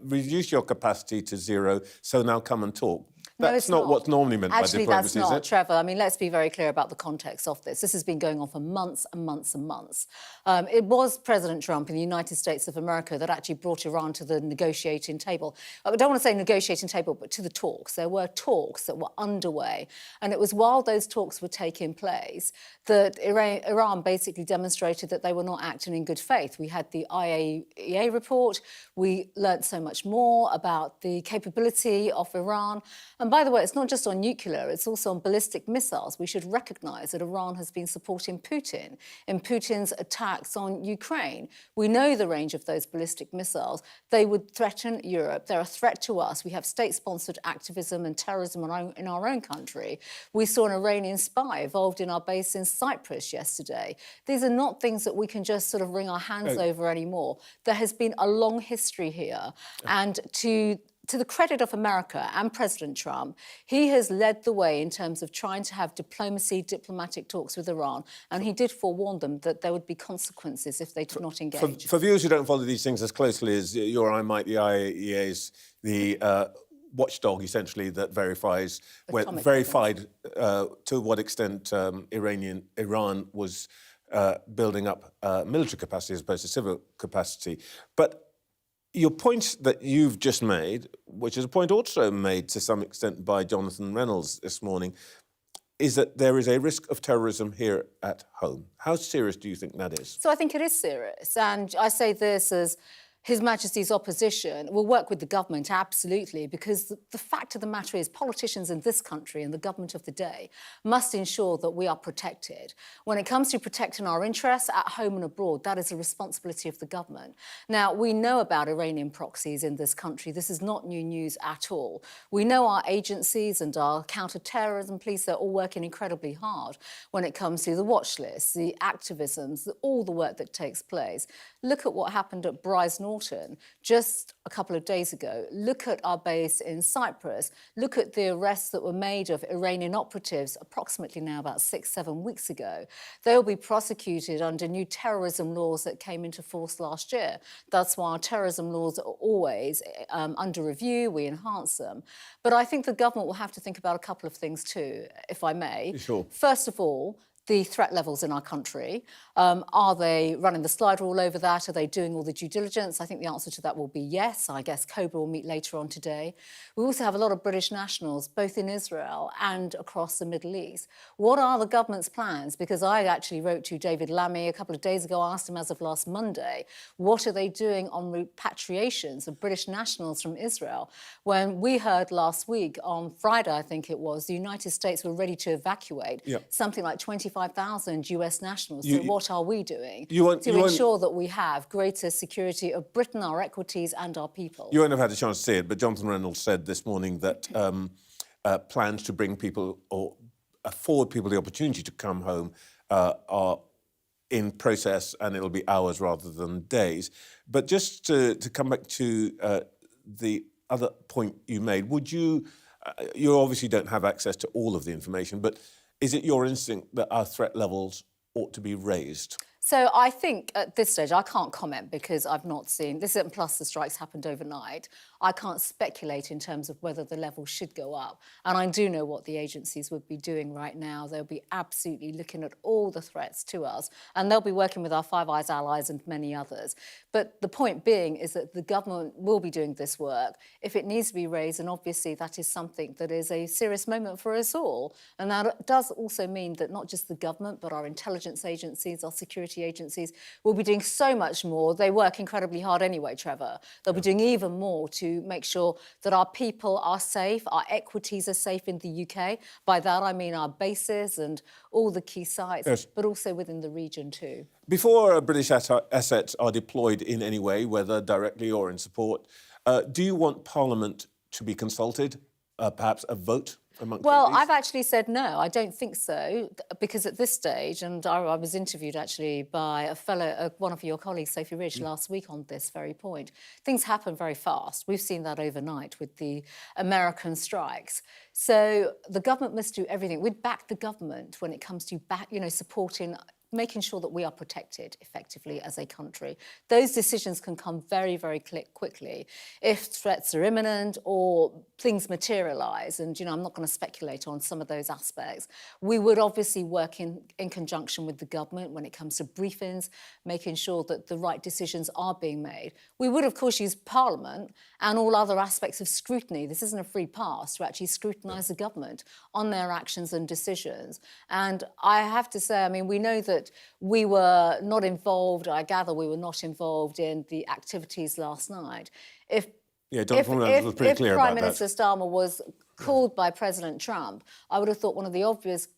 reduced your capacity to zero, so now come and talk. That's not what's normally meant by diplomacy, is it? Actually, that's not, Trevor. I mean, let's be very clear about the context of this. This has been going on for months and months and months. It was President Trump in the United States of America that actually brought Iran to the negotiating table. I don't want to say negotiating table, but to the talks. There were talks that were underway. And it was while those talks were taking place that Iran basically demonstrated that they were not acting in good faith. We had the IAEA report. We learnt so much more about the capability of Iran. And by the way, it's not just on nuclear, it's also on ballistic missiles. We should recognise that Iran has been supporting Putin in Putin's attacks on Ukraine. We know the range of those ballistic missiles. They would threaten Europe. They're a threat to us. We have state-sponsored activism and terrorism in our own country. We saw an Iranian spy involved in our base in Cyprus yesterday. These are not things that we can just sort of wring our hands over anymore. There has been a long history here. And to the credit of America and President Trump, he has led the way in terms of trying to have diplomatic talks with Iran, and he did forewarn them that there would be consequences if they did not engage. For viewers who don't follow these things as closely as you or I might, the IAEA is the watchdog, essentially, that verified to what extent Iran was building up military capacity as opposed to civil capacity. But your point that you've just made, which is a point also made to some extent by Jonathan Reynolds this morning, is that there is a risk of terrorism here at home. How serious do you think that is? So I think it is serious. And I say this as His Majesty's opposition will work with the government, absolutely, because the fact of the matter is politicians in this country and the government of the day must ensure that we are protected. When it comes to protecting our interests at home and abroad, that is a responsibility of the government. Now, we know about Iranian proxies in this country. This is not new news at all. We know our agencies and our counter-terrorism police, they're all working incredibly hard when it comes to the watch lists, the activisms, all the work that takes place. Look at what happened at Brize Norton just a couple of days ago. Look at our base in Cyprus. Look at the arrests that were made of Iranian operatives approximately now about 6-7 weeks ago. They'll be prosecuted under new terrorism laws that came into force last year. That's why our terrorism laws are always under review. We enhance them. But I think the government will have to think about a couple of things too, if I may. Sure. First of all, the threat levels in our country. Are they running the slide rule over that? Are they doing all the due diligence? I think the answer to that will be yes. I guess COBRA will meet later on today. We also have a lot of British nationals, both in Israel and across the Middle East. What are the government's plans? Because I actually wrote to David Lammy a couple of days ago, asked him as of last Monday, what are they doing on repatriations of British nationals from Israel? When we heard last week, on Friday, I think it was, the United States were ready to evacuate something like 25,000 US nationals. So what are we doing to ensure that we have greater security of Britain, our equities and our people? You won't have had a chance to see it, but Jonathan Reynolds said this morning that plans to bring people or afford people the opportunity to come home are in process, and it'll be hours rather than days. But just to come back to the other point you made, would you obviously don't have access to all of the information, but is it your instinct that our threat levels ought to be raised? So I think at this stage, I can't comment because I've not seen this, and plus the strikes happened overnight. I can't speculate in terms of whether the levels should go up. And I do know what the agencies would be doing right now. They'll be absolutely looking at all the threats to us, and they'll be working with our Five Eyes allies and many others. But the point being is that the government will be doing this work. If it needs to be raised, and obviously that is something that is a serious moment for us all. And that does also mean that not just the government, but our intelligence agencies, our security agencies will be doing so much more. They work incredibly hard anyway, Trevor. They'll be doing even more to make sure that our people are safe, our equities are safe in the UK. By that, I mean our bases and all the key sites, but also within the region too. Before British assets are deployed in any way, whether directly or in support, do you want Parliament to be consulted, perhaps a vote? Well, I've actually said no, I don't think so, because at this stage, and I was interviewed actually by one of your colleagues, Sophie Ridge, last week on this very point. Things happen very fast. We've seen that overnight with the American strikes. So the government must do everything. We'd back the government when it comes to supporting, making sure that we are protected effectively as a country. Those decisions can come very, very quickly if threats are imminent or things materialise. And, I'm not going to speculate on some of those aspects. We would obviously work in conjunction with the government when it comes to briefings, making sure that the right decisions are being made. We would, of course, use Parliament and all other aspects of scrutiny. This isn't a free pass to actually scrutinise the government on their actions and decisions. And I have to say, we know that we were not involved, I gather we were not involved in the activities last night. If Yeah, Jonathan Reynolds was pretty clear if about Prime Minister Starmer was called by President Trump, I would have thought one of the obvious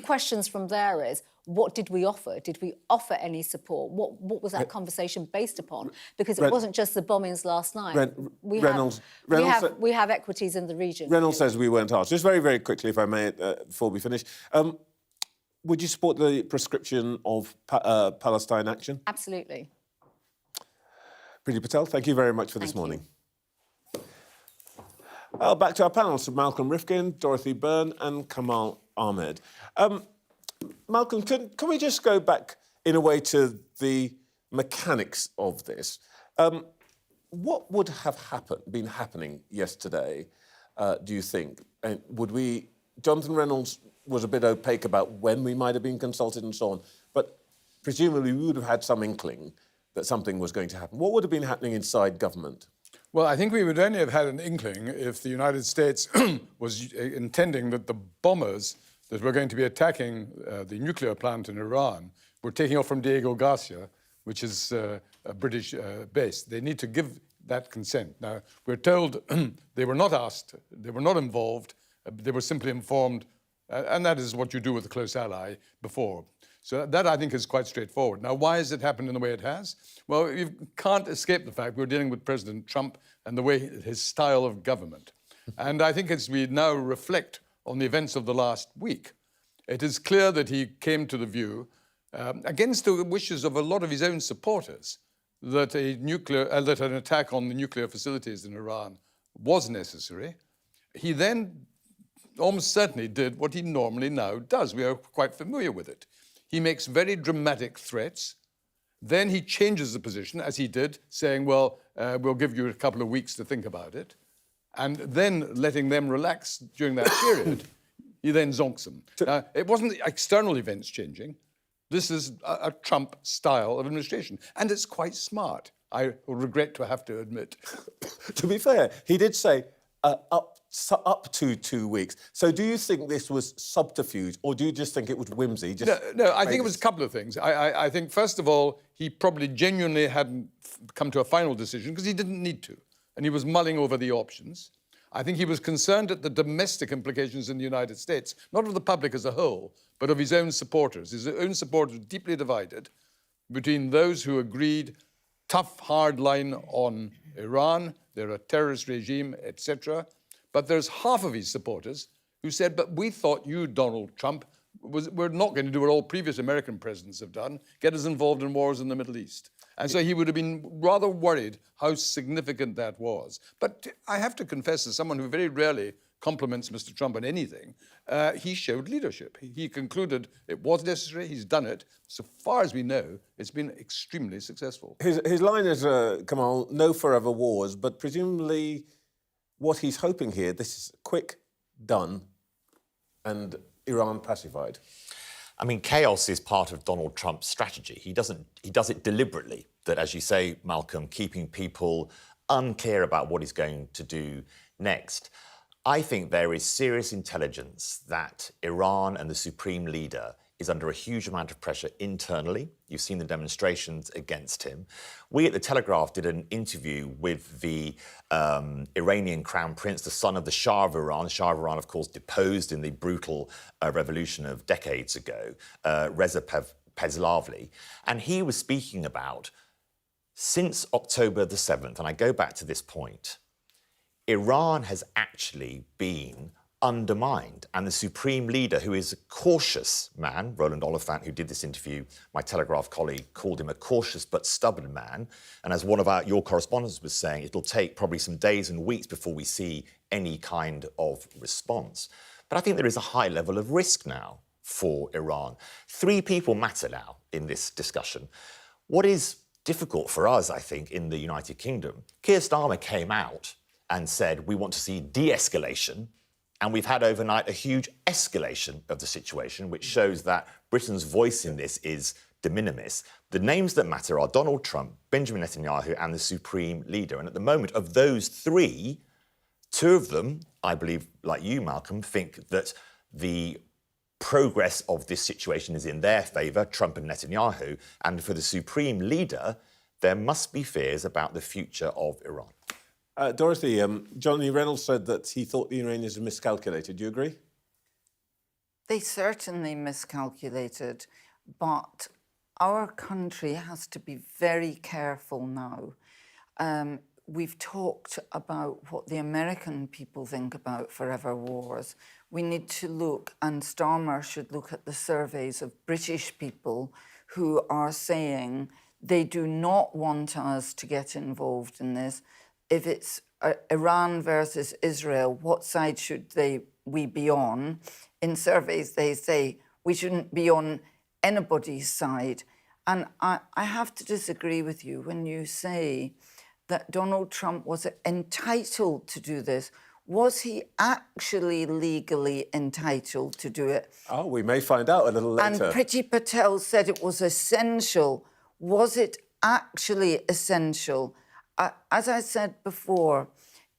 questions from there is, what did we offer? Did we offer any support? What was that conversation based upon? Because it wasn't just the bombings last night. We have equities in the region. Reynolds says we weren't asked. Just very, very quickly, if I may, before we finish. Would you support the prescription of Palestine action? Absolutely. Priti Patel, thank you very much for this morning. Back to our panel. So Malcolm Rifkin, Dorothy Byrne and Kamal Ahmed. Malcolm, can we just go back, in a way, to the mechanics of this? What would have been happening yesterday, do you think? And Jonathan Reynolds was a bit opaque about when we might have been consulted and so on, but presumably we would have had some inkling that something was going to happen. What would have been happening inside government? Well, I think we would only have had an inkling if the United States was intending that the bombers that were going to be attacking the nuclear plant in Iran were taking off from Diego Garcia, which is a British base. They need to give that consent. Now, we're told they were not asked, they were not involved, they were simply informed, and that is what you do with a close ally before. So that, I think, is quite straightforward. Now, why has it happened in the way it has? Well, you can't escape the fact we're dealing with President Trump and the way his style of government. And I think as we now reflect on the events of the last week, it is clear that he came to the view, against the wishes of a lot of his own supporters, that that an attack on the nuclear facilities in Iran was necessary. He then almost certainly did what he normally now does. We are quite familiar with it. He makes very dramatic threats. Then he changes the position, as he did, saying, well, we'll give you a couple of weeks to think about it. And then letting them relax during that period, he then zonks them. It wasn't the external events changing. This is a Trump style of administration. And it's quite smart, I regret to have to admit. To be fair, he did say up to 2 weeks. So do you think this was subterfuge, or do you just think it was whimsy? No, I think it was a couple of things. I think, first of all, he probably genuinely hadn't come to a final decision because he didn't need to, and he was mulling over the options. I think he was concerned at the domestic implications in the United States, not of the public as a whole, but of his own supporters. His own supporters deeply divided between those who agreed tough, hard line on Iran, they're a terrorist regime, etc. But there's half of his supporters who said, but we thought you, Donald Trump, we're not going to do what all previous American presidents have done, get us involved in wars in the Middle East. And so he would have been rather worried how significant that was. But I have to confess, as someone who very rarely compliments Mr. Trump on anything, he showed leadership. He concluded it was necessary, he's done it. So far as we know, it's been extremely successful. His line is, Kamal, no forever wars, but presumably what he's hoping here, this is quick, done, and Iran pacified. I mean, chaos is part of Donald Trump's strategy. He does it deliberately, that, as you say, Malcolm, keeping people unclear about what he's going to do next. I think there is serious intelligence that Iran and the supreme leader is under a huge amount of pressure internally. You've seen the demonstrations against him. We at The Telegraph did an interview with the Iranian Crown Prince, the son of the Shah of Iran. The Shah of Iran, of course, deposed in the brutal revolution of decades ago, Reza Pahlavi. And he was speaking about, since October the 7th, and I go back to this point, Iran has actually been undermined. And the supreme leader, who is a cautious man, Roland Oliphant, who did this interview, my Telegraph colleague, called him a cautious but stubborn man. And as one of your correspondents was saying, it'll take probably some days and weeks before we see any kind of response. But I think there is a high level of risk now for Iran. 3 people matter now in this discussion. What is difficult for us, I think, in the United Kingdom, Keir Starmer came out and said, we want to see de-escalation. And we've had overnight a huge escalation of the situation, which shows that Britain's voice in this is de minimis. The names that matter are Donald Trump, Benjamin Netanyahu, and the supreme leader. And at the moment, of those 3, 2 of them, I believe, like you, Malcolm, think that the progress of this situation is in their favour, Trump and Netanyahu. And for the supreme leader, there must be fears about the future of Iran. Dorothy, Johnny Reynolds said that he thought the Iranians had miscalculated. Do you agree? They certainly miscalculated, but our country has to be very careful now. We've talked about what the American people think about forever wars. We need to look, and Starmer should look at the surveys of British people who are saying they do not want us to get involved in this. If it's Iran versus Israel, what side should we be on? In surveys, they say we shouldn't be on anybody's side. And I have to disagree with you when you say that Donald Trump was entitled to do this. Was he actually legally entitled to do it? Oh, we may find out a little later. And Priti Patel said it was essential. Was it actually essential? As I said before,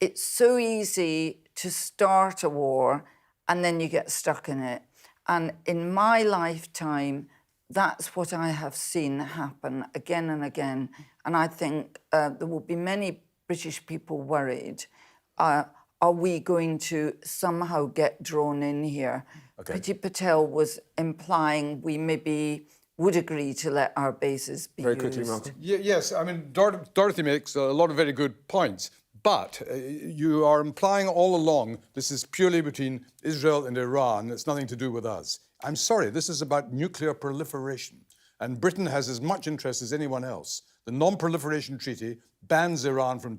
it's so easy to start a war and then you get stuck in it. And in my lifetime, that's what I have seen happen again and again. And I think there will be many British people worried. Are we going to somehow get drawn in here? Okay. Priti Patel was implying we maybe would agree to let our bases be very used. quickly, Mark. Yes, I mean, Dorothy makes a lot of very good points. But you are implying all along this is purely between Israel and Iran. It's nothing to do with us. I'm sorry, this is about nuclear proliferation. And Britain has as much interest as anyone else. The Non-Proliferation Treaty bans Iran from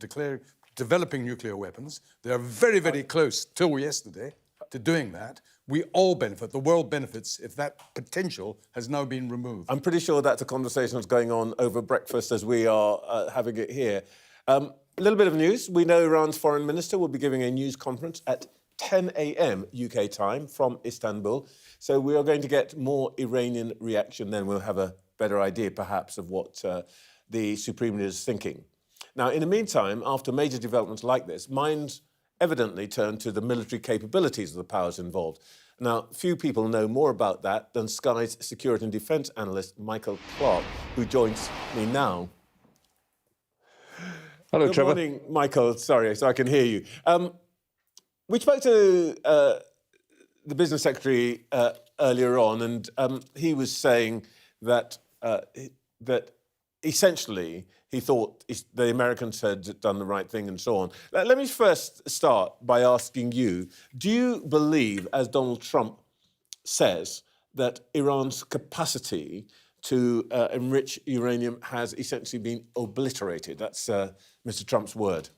developing nuclear weapons. They are very, very close, till yesterday, to doing that. We all benefit, the world benefits, if that potential has now been removed. I'm pretty sure that's a conversation that's going on over breakfast as we are having it here. A little bit of news. We know Iran's foreign minister will be giving a news conference at 10 a.m. UK time from Istanbul. So we are going to get more Iranian reaction then. We'll have a better idea, perhaps, of what the Supreme Leader is thinking. Now, in the meantime, after major developments like this, minds evidently turn to the military capabilities of the powers involved. Now, few people know more about that than Sky's security and defence analyst, Michael Clark, who joins me now. Hello, Good Trevor. morning, Michael. Sorry, so I can hear you. We spoke to the business secretary earlier on, and he was saying that that essentially he thought the Americans had done the right thing and so on. Let me first start by asking you, do you believe, as Donald Trump says, that Iran's capacity to enrich uranium has essentially been obliterated? That's Mr. Trump's word.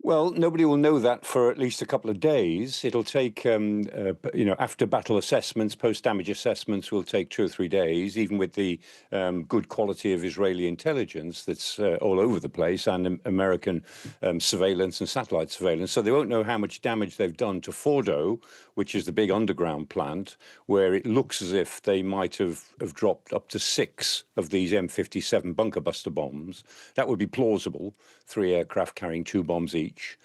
Well, nobody will know that for at least a couple of days. It'll take, after battle assessments, post-damage assessments will take 2 or 3 days, even with the good quality of Israeli intelligence that's all over the place and American surveillance and satellite surveillance. So they won't know how much damage they've done to Fordo, which is the big underground plant, where it looks as if they might have dropped up to 6 of these M57 bunker buster bombs. That would be plausible, 3 aircraft carrying 2 bombs each.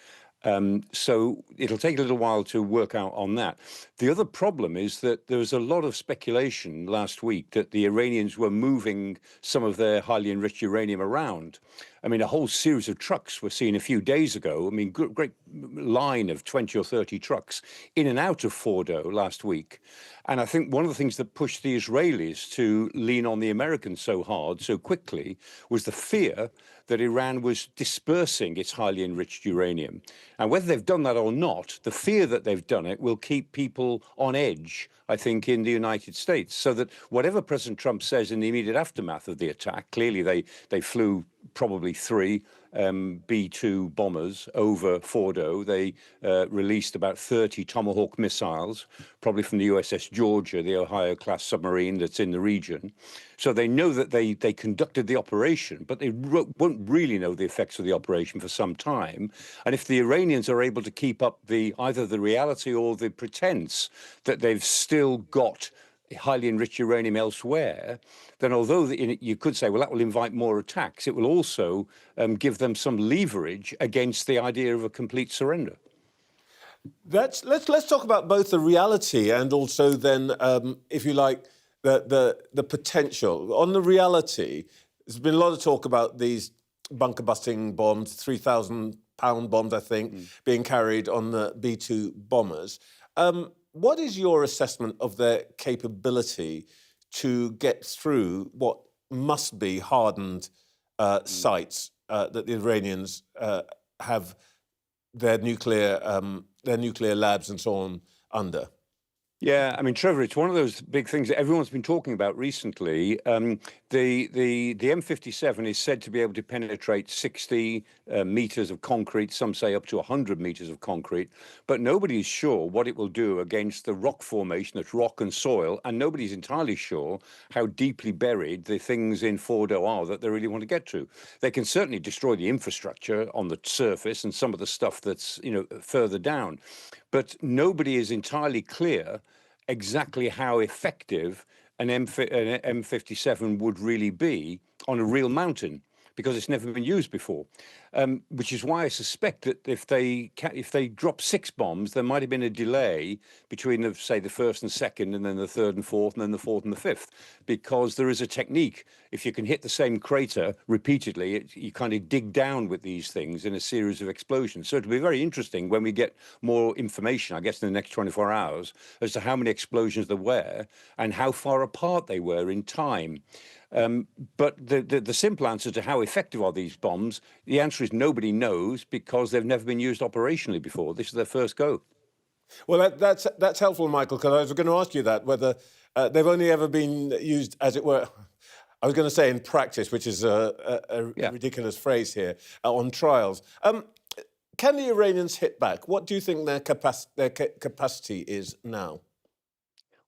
So it'll take a little while to work out on that. The other problem is that there was a lot of speculation last week that the Iranians were moving some of their highly enriched uranium around. I mean, a whole series of trucks were seen a few days ago. I mean, great line of 20 or 30 trucks in and out of Fordo last week. And I think one of the things that pushed the Israelis to lean on the Americans so hard, so quickly, was the fear that Iran was dispersing its highly enriched uranium. And whether they've done that or not, the fear that they've done it will keep people on edge, I think, in the United States. So that whatever President Trump says in the immediate aftermath of the attack, clearly they flew probably 3 B-2 bombers over Fordo. They released about 30 Tomahawk missiles, probably from the USS Georgia, the Ohio-class submarine that's in the region. So they know that they conducted the operation, but they won't really know the effects of the operation for some time. And if the Iranians are able to keep up either the reality or the pretense that they've still got highly enriched uranium elsewhere, then although you could say, well, that will invite more attacks, it will also give them some leverage against the idea of a complete surrender. Let's talk about both the reality and also then, if you like, the potential. On the reality, there's been a lot of talk about these bunker-busting bombs, 3,000 pound bombs, I think, being carried on the B-2 bombers. What is your assessment of their capability to get through what must be hardened sites that the Iranians have their nuclear labs and so on under? Yeah, I mean, Trevor, it's one of those big things that everyone's been talking about recently. The M57 is said to be able to penetrate 60 meters of concrete, some say up to 100 meters of concrete, but nobody is sure what it will do against the rock formation, that's rock and soil, and nobody's entirely sure how deeply buried the things in Fordo are that they really want to get to. They can certainly destroy the infrastructure on the surface and some of the stuff that's, further down, but nobody is entirely clear exactly how effective an M57 would really be on a real mountain, because it's never been used before. Which is why I suspect that if they drop 6 bombs, there might have been a delay between, say, the first and second, and then the third and fourth, and then the fourth and the fifth, because there is a technique. If you can hit the same crater repeatedly, you kind of dig down with these things in a series of explosions. So it'll be very interesting when we get more information, I guess, in the next 24 hours, as to how many explosions there were and how far apart they were in time. But the simple answer to how effective are these bombs, the answer is nobody knows, because they've never been used operationally before. This is their first go. Well, that's helpful, Michael, because I was going to ask you that, whether they've only ever been used, as it were, I was going to say in practice, which is a ridiculous phrase here, on trials. Can the Iranians hit back? What do you think their capacity is now?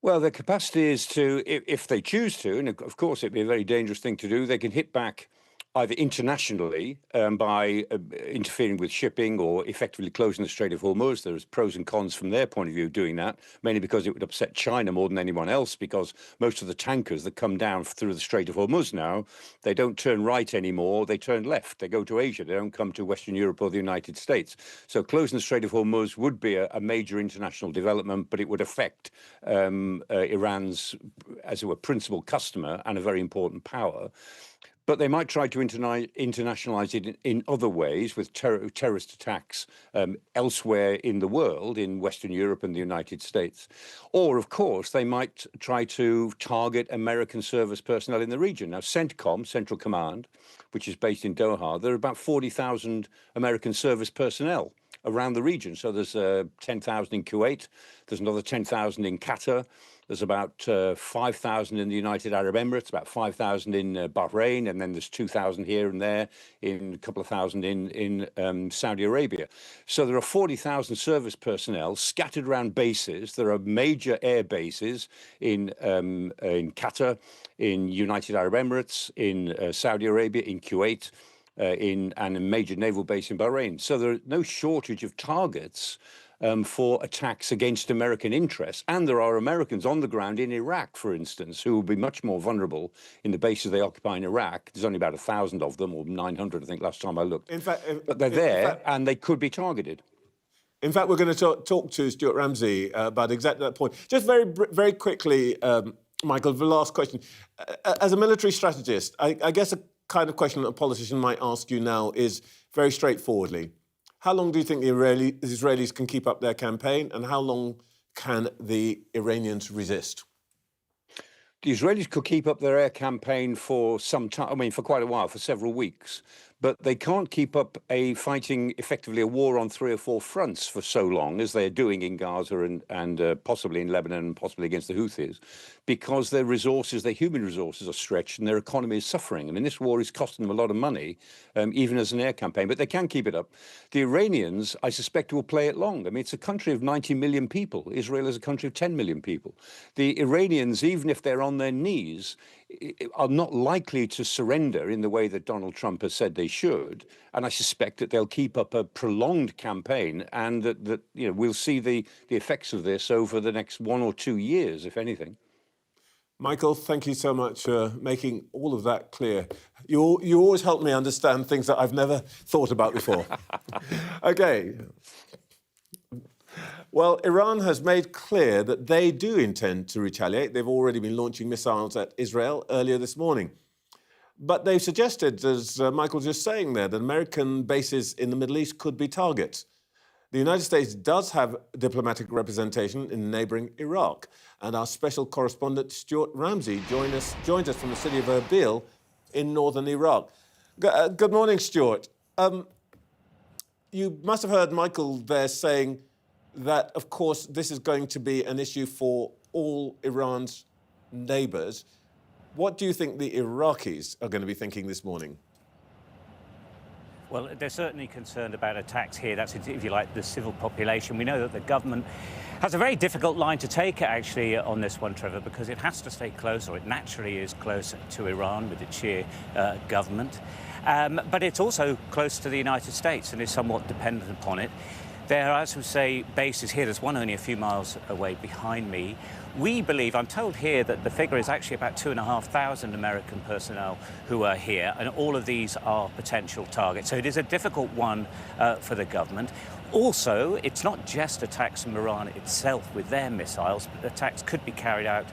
Well, their capacity is to, if they choose to, and of course it'd be a very dangerous thing to do, they can hit back either internationally by interfering with shipping or effectively closing the Strait of Hormuz. There's pros and cons from their point of view doing that, mainly because it would upset China more than anyone else, because most of the tankers that come down through the Strait of Hormuz now, they don't turn right anymore, they turn left. They go to Asia, they don't come to Western Europe or the United States. So closing the Strait of Hormuz would be a major international development, but it would affect Iran's, as it were, principal customer and a very important power. But they might try to internationalize it in other ways, with terrorist attacks elsewhere in the world, in Western Europe and the United States. Or, of course, they might try to target American service personnel in the region. Now, CENTCOM, Central Command, which is based in Doha, there are about 40,000 American service personnel around the region. So there's 10,000 in Kuwait, there's another 10,000 in Qatar, there's about 5,000 in the United Arab Emirates, about 5,000 in Bahrain, and then there's 2,000 here and there, in a couple of thousand in Saudi Arabia. So there are 40,000 service personnel scattered around bases. There are major air bases in Qatar, in United Arab Emirates, in Saudi Arabia, in Kuwait, and a major naval base in Bahrain. So there are no shortage of targets for attacks against American interests. And there are Americans on the ground in Iraq, for instance, who will be much more vulnerable in the bases they occupy in Iraq. There's only about 1,000 of them, or 900, I think, last time I looked. In fact, but they're there, and they could be targeted. In fact, we're going to talk to Stuart Ramsey about exactly that point. Just very quickly, Michael, the last question. As a military strategist, I guess a kind of question that a politician might ask you now is very straightforwardly. How long do you think the Israelis can keep up their campaign, and how long can the Iranians resist? The Israelis could keep up their air campaign for some time, I mean, for quite a while, for several weeks. But they can't keep up fighting effectively a war on 3 or 4 fronts for so long as they're doing in Gaza and possibly in Lebanon and possibly against the Houthis, because their resources, their human resources are stretched and their economy is suffering. I mean, this war is costing them a lot of money, even as an air campaign, but they can keep it up. The Iranians, I suspect, will play it long. I mean, it's a country of 90 million people. Israel is a country of 10 million people. The Iranians, even if they're on their knees, are not likely to surrender in the way that Donald Trump has said they should, and I suspect that they'll keep up a prolonged campaign, and that we'll see the effects of this over the next 1 or 2 years, if anything. Michael, thank you so much for making all of that clear. You always help me understand things that I've never thought about before. Okay. Well, Iran has made clear that they do intend to retaliate. They've already been launching missiles at Israel earlier this morning. But they've suggested, as Michael was just saying there, that American bases in the Middle East could be targets. The United States does have diplomatic representation in neighbouring Iraq. And our special correspondent, Stuart Ramsey, joined us from the city of Erbil in northern Iraq. Good morning, Stuart. You must have heard Michael there saying that, of course, this is going to be an issue for all Iran's neighbours. What do you think the Iraqis are going to be thinking this morning? Well, they're certainly concerned about attacks here. That's, if you like, the civil population. We know that the government has a very difficult line to take, actually, on this one, Trevor, because it has to stay close, or it naturally is close to Iran with its Shia government. But it's also close to the United States and is somewhat dependent upon it. There are, as we say, bases here. There's one only a few miles away behind me. We believe, I'm told here, that the figure is actually about 2,500 American personnel who are here, and all of these are potential targets. So it is a difficult one for the government. Also, it's not just attacks from Iran itself with their missiles, but attacks could be carried out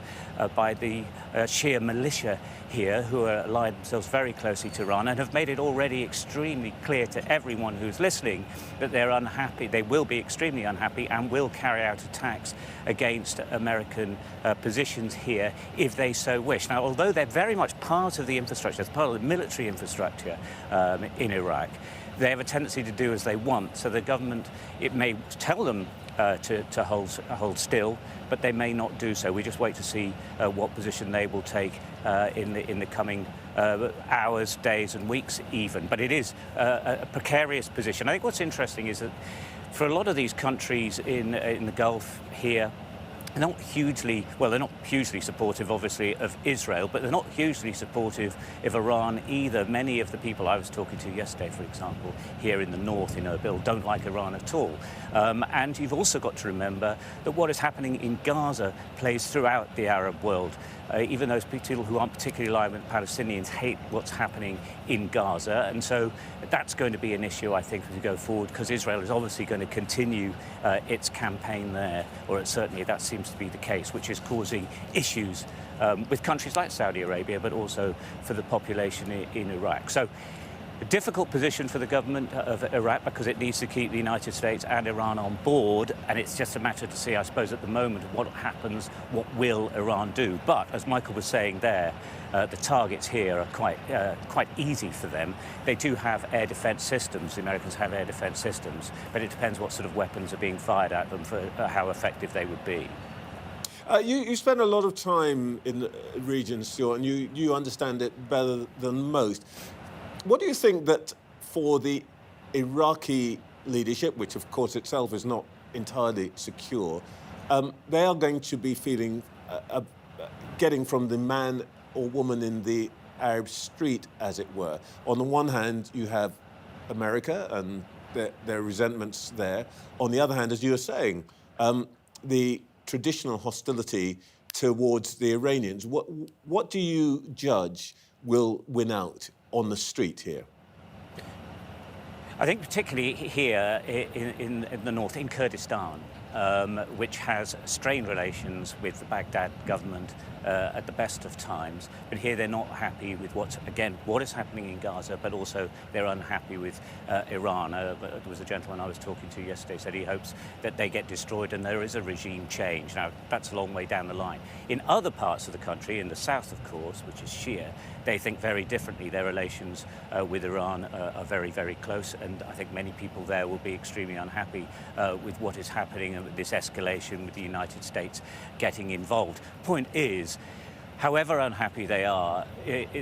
by the Shia militia here, who are allied themselves very closely to Iran and have made it already extremely clear to everyone who's listening that they're unhappy. They will be extremely unhappy and will carry out attacks against American positions here if they so wish. Now, although they're very much part of the infrastructure, as part of the military infrastructure in Iraq, they have a tendency to do as they want. So the government, it may tell them to hold still, but they may not do so. We just wait to see what position they will take in the coming hours, days and weeks even. But it is a precarious position. I think what's interesting is that for a lot of these countries in the Gulf here, they're not hugely supportive, obviously, of Israel, but they're not hugely supportive of Iran either. Many of the people I was talking to yesterday, for example, here in the north, in Erbil, don't like Iran at all. And you've also got to remember that what is happening in Gaza plays throughout the Arab world. Even those people who aren't particularly aligned with Palestinians hate what's happening in Gaza. And so that's going to be an issue, I think, as we go forward, because Israel is obviously going to continue its campaign there, or certainly that seems to be the case, which is causing issues with countries like Saudi Arabia, but also for the population in Iraq. So a difficult position for the government of Iraq because it needs to keep the United States and Iran on board, and it's just a matter to see, I suppose, at the moment what happens, what will Iran do. But as Michael was saying there, the targets here are quite easy for them. They do have air defense systems. The Americans have air defense systems, but it depends what sort of weapons are being fired at them for how effective they would be. You spend a lot of time in the region, Stuart, and you understand it better than most. What do you think that for the Iraqi leadership, which of course itself is not entirely secure, they are going to be feeling, getting from the man or woman in the Arab street, as it were? On the one hand, you have America and their resentments there. On the other hand, as you were saying, the traditional hostility towards the Iranians. What do you judge will win out on the street here? I think particularly here in the north, in Kurdistan, which has strained relations with the Baghdad government at the best of times. But here they're not happy with what is happening in Gaza, but also they're unhappy with Iran. There was a gentleman I was talking to yesterday said he hopes that they get destroyed and there is a regime change. Now, that's a long way down the line. In other parts of the country, in the south, of course, which is Shia, they think very differently. Their relations with Iran are very, very close, and I think many people there will be extremely unhappy with what is happening and with this escalation with the United States getting involved. Point is, however unhappy they are,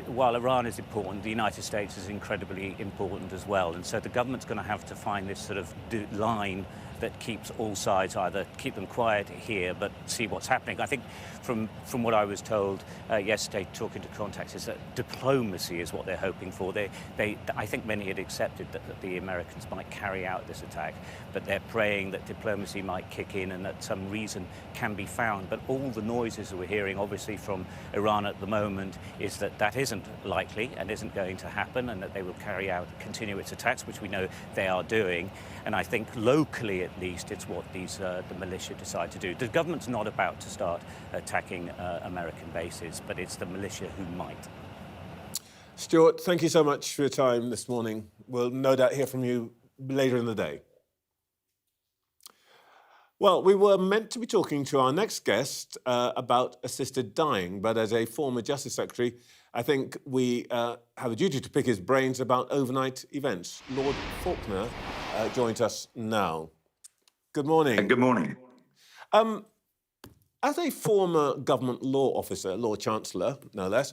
while Iran is important, the United States is incredibly important as well. And so the government's going to have to find this sort of line that keeps all sides, either keep them quiet here but see what's happening. I think from what I was told yesterday, talking to contacts, is that diplomacy is what they're hoping for. I think many had accepted that the Americans might carry out this attack, but they're praying that diplomacy might kick in and that some reason can be found. But all the noises that we're hearing, obviously, from Iran at the moment is that that isn't likely and isn't going to happen, and that they will continue its attacks, which we know they are doing. And I think locally, at least, it's what the militia decide to do. The government's not about to start attacking American bases, but it's the militia who might. Stuart, thank you so much for your time this morning. We'll no doubt hear from you later in the day. Well, we were meant to be talking to our next guest about assisted dying, but as a former Justice Secretary, I think we have a duty to pick his brains about overnight events. Lord Falconer joins us now. Good morning. Good morning. As a former government law officer, Lord Chancellor, no less,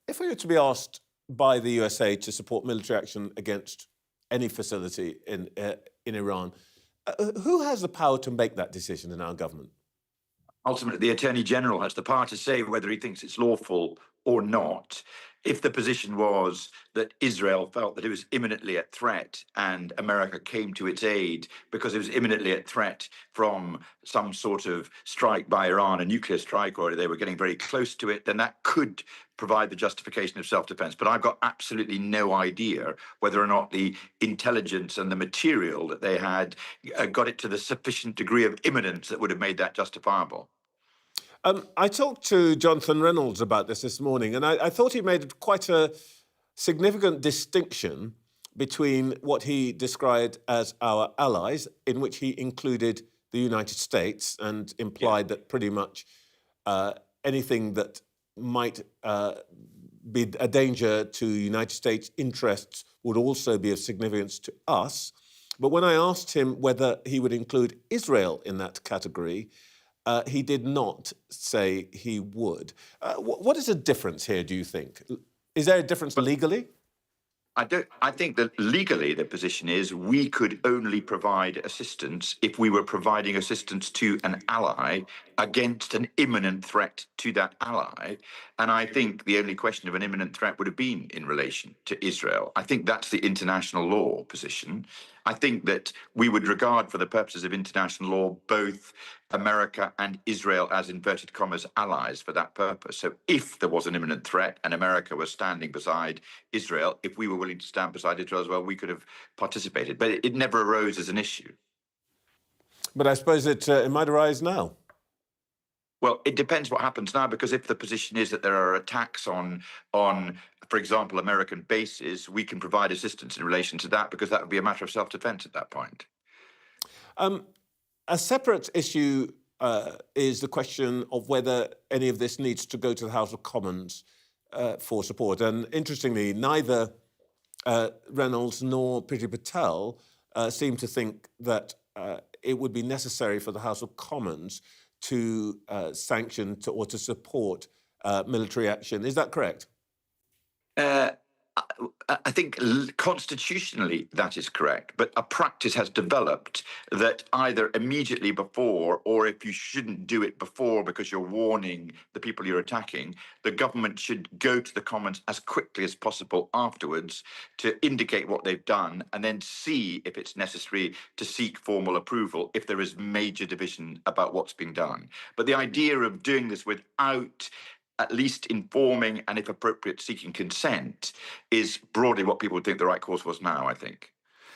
if we were to be asked by the USA to support military action against any facility in Iran, who has the power to make that decision in our government? Ultimately, the Attorney General has the power to say whether he thinks it's lawful or not. If the position was that Israel felt that it was imminently at threat and America came to its aid because it was imminently at threat from some sort of strike by Iran, a nuclear strike, or they were getting very close to it, then that could provide the justification of self-defense. But I've got absolutely no idea whether or not the intelligence and the material that they had got it to the sufficient degree of imminence that would have made that justifiable. I talked to Jonathan Reynolds about this morning, and I thought he made quite a significant distinction between what he described as our allies, in which he included the United States and implied that pretty much anything that might be a danger to United States interests would also be of significance to us. But when I asked him whether he would include Israel in that category, he did not say he would. What is the difference here, do you think? Is there a difference legally? I think that legally the position is we could only provide assistance if we were providing assistance to an ally against an imminent threat to that ally. And I think the only question of an imminent threat would have been in relation to Israel. I think that's the international law position. I think that we would regard, for the purposes of international law, both America and Israel as inverted commas allies for that purpose. So if there was an imminent threat and America was standing beside Israel, if we were willing to stand beside Israel as well, we could have participated. But it never arose as an issue. But I suppose it might arise now. Well, it depends what happens now, because if the position is that there are attacks on, for example, American bases, we can provide assistance in relation to that, because that would be a matter of self-defense at that point. A separate issue is the question of whether any of this needs to go to the House of Commons for support. And interestingly, neither Reynolds nor Priti Patel seem to think that it would be necessary for the House of Commons to sanction or to support military action. Is that correct? I think constitutionally that is correct, but a practice has developed that either immediately before, or if you shouldn't do it before because you're warning the people you're attacking, the government should go to the Commons as quickly as possible afterwards to indicate what they've done, and then see if it's necessary to seek formal approval if there is major division about what's being done. But the idea of doing this without at least informing and, if appropriate, seeking consent is broadly what people think the right course was now, I think.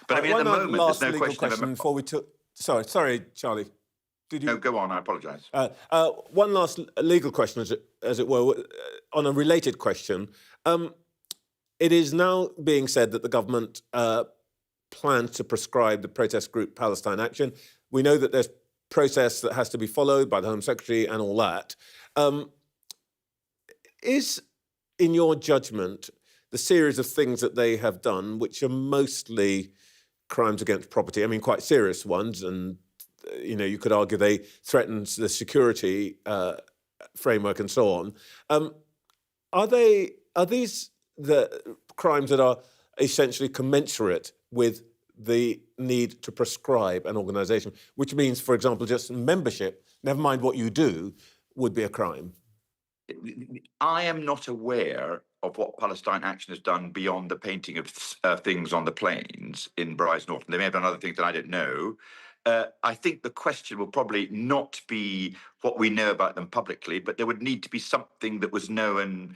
But I mean, at the moment, there's no question before we took... Sorry, Charlie. Did you... No, go on, I apologise. One last legal question, as it were, on a related question. It is now being said that the government plans to prescribe the protest group Palestine Action. We know that there's process that has to be followed by the Home Secretary and all that. Is, in your judgment, the series of things that they have done, which are mostly crimes against property, I mean, quite serious ones, and, you could argue they threaten the security framework and so on, are these the crimes that are essentially commensurate with the need to prescribe an organisation, which means, for example, just membership, never mind what you do, would be a crime? I am not aware of what Palestine Action has done beyond the painting of things on the plains in Brize Norton. They may have done other things that I don't know. I think the question will probably not be what we know about them publicly, but there would need to be something that was known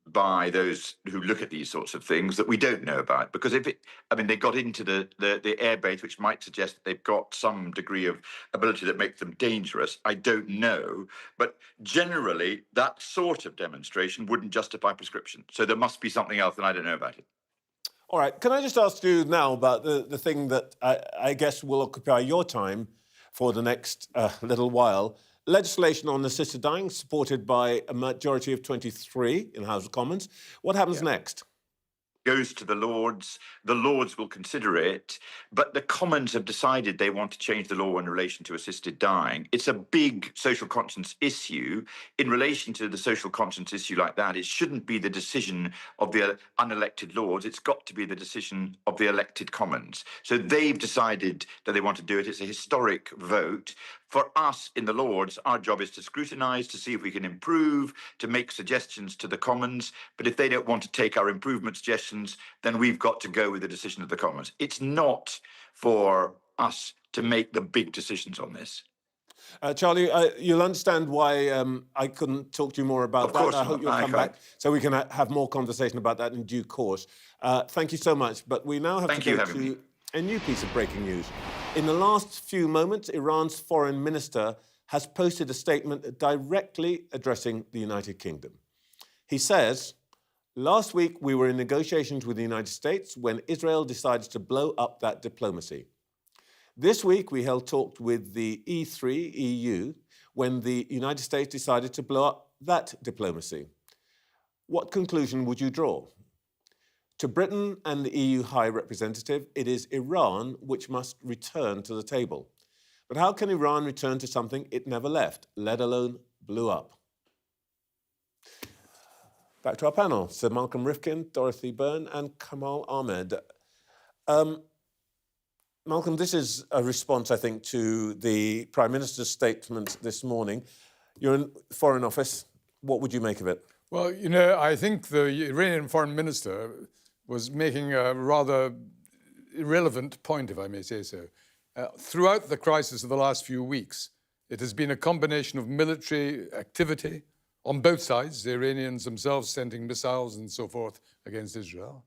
by those who look at these sorts of things that we don't know about. Because they got into the air base, which might suggest that they've got some degree of ability that makes them dangerous. I don't know. But generally, that sort of demonstration wouldn't justify prescription. So there must be something else, and I don't know about it. All right, can I just ask you now about the thing that I guess will occupy your time for the next little while? Legislation on assisted dying, supported by a majority of 23 in the House of Commons. What happens next? Goes to the Lords will consider it, but the Commons have decided they want to change the law in relation to assisted dying. It's a big social conscience issue. In relation to the social conscience issue like that, it shouldn't be the decision of the unelected Lords. It's got to be the decision of the elected Commons. So they've decided that they want to do it. It's a historic vote. For us in the Lords, our job is to scrutinise, to see if we can improve, to make suggestions to the Commons. But if they don't want to take our improvement suggestions, then we've got to go with the decision of the Commons. It's not for us to make the big decisions on this. Charlie, you'll understand why I couldn't talk to you more about that. I hope you'll come back so we can have more conversation about that in due course. Thank you so much. But we now have to go to a new piece of breaking news. In the last few moments, Iran's foreign minister has posted a statement directly addressing the United Kingdom. He says, "Last week we were in negotiations with the United States when Israel decided to blow up that diplomacy. This week we held talks with the E3 EU when the United States decided to blow up that diplomacy. What conclusion would you draw? To Britain and the EU High Representative, it is Iran which must return to the table. But how can Iran return to something it never left, let alone blew up?" Back to our panel, Sir Malcolm Rifkin, Dorothy Byrne and Kamal Ahmed. Malcolm, this is a response, I think, to the Prime Minister's statement this morning. You're in Foreign Office. What would you make of it? Well, you know, I think the Iranian Foreign Minister was making a rather irrelevant point, if I may say so. Throughout the crisis of the last few weeks, it has been a combination of military activity on both sides, the Iranians themselves sending missiles and so forth against Israel.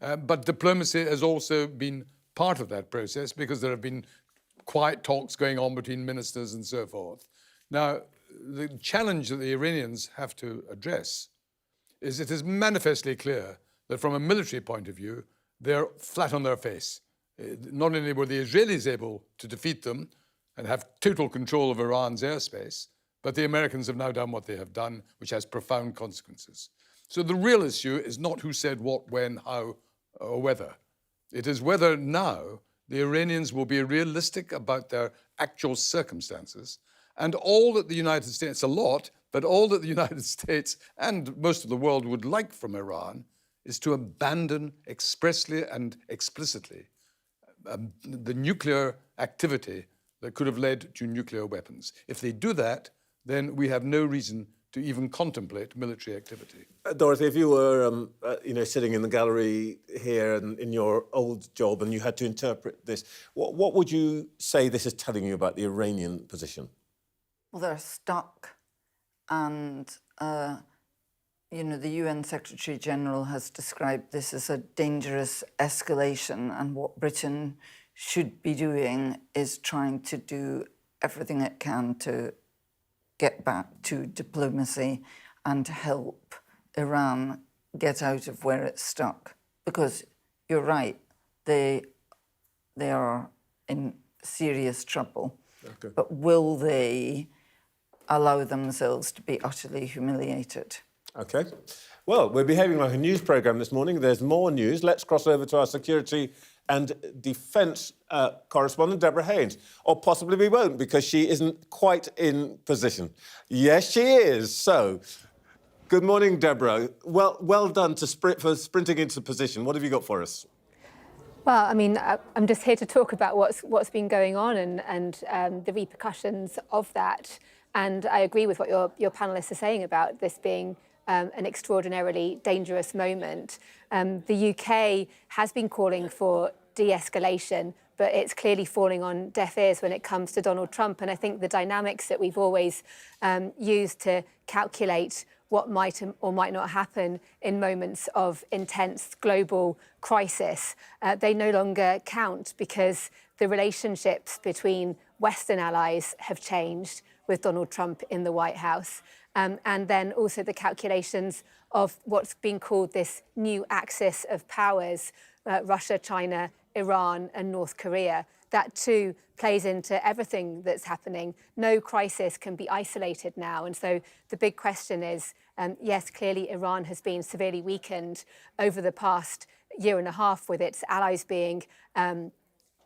But diplomacy has also been part of that process because there have been quiet talks going on between ministers and so forth. Now, the challenge that the Iranians have to address is it is manifestly clear that from a military point of view, they're flat on their face. Not only were the Israelis able to defeat them and have total control of Iran's airspace, but the Americans have now done what they have done, which has profound consequences. So the real issue is not who said what, when, how, or whether. It is whether now the Iranians will be realistic about their actual circumstances and all that the United States, a lot, but all that the United States and most of the world would like from Iran is to abandon expressly and explicitly the nuclear activity that could have led to nuclear weapons. If they do that, then we have no reason to even contemplate military activity. Dorothy, if you were, sitting in the gallery here and in your old job and you had to interpret this, what would you say this is telling you about the Iranian position? Well, they're stuck, and the UN Secretary General has described this as a dangerous escalation, and what Britain should be doing is trying to do everything it can to get back to diplomacy and to help Iran get out of where it's stuck. Because you're right, they are in serious trouble. Okay. But will they allow themselves to be utterly humiliated? OK. Well, we're behaving like a news programme this morning. There's more news. Let's cross over to our security and defence correspondent, Deborah Haynes. Or possibly we won't, because she isn't quite in position. Yes, she is. So, good morning, Deborah. Well done for sprinting into position. What have you got for us? Well, I mean, I'm just here to talk about what's been going on and the repercussions of that. And I agree with what your panellists are saying about this being an extraordinarily dangerous moment. The UK has been calling for de-escalation, but it's clearly falling on deaf ears when it comes to Donald Trump. And I think the dynamics that we've always used to calculate what might or might not happen in moments of intense global crisis. They no longer count because the relationships between Western allies have changed with Donald Trump in the White House. And then also the calculations of what's been called this new axis of powers, Russia, China, Iran and North Korea. That too plays into everything that's happening. No crisis can be isolated now. And so the big question is, yes, clearly Iran has been severely weakened over the past year and a half, with its allies being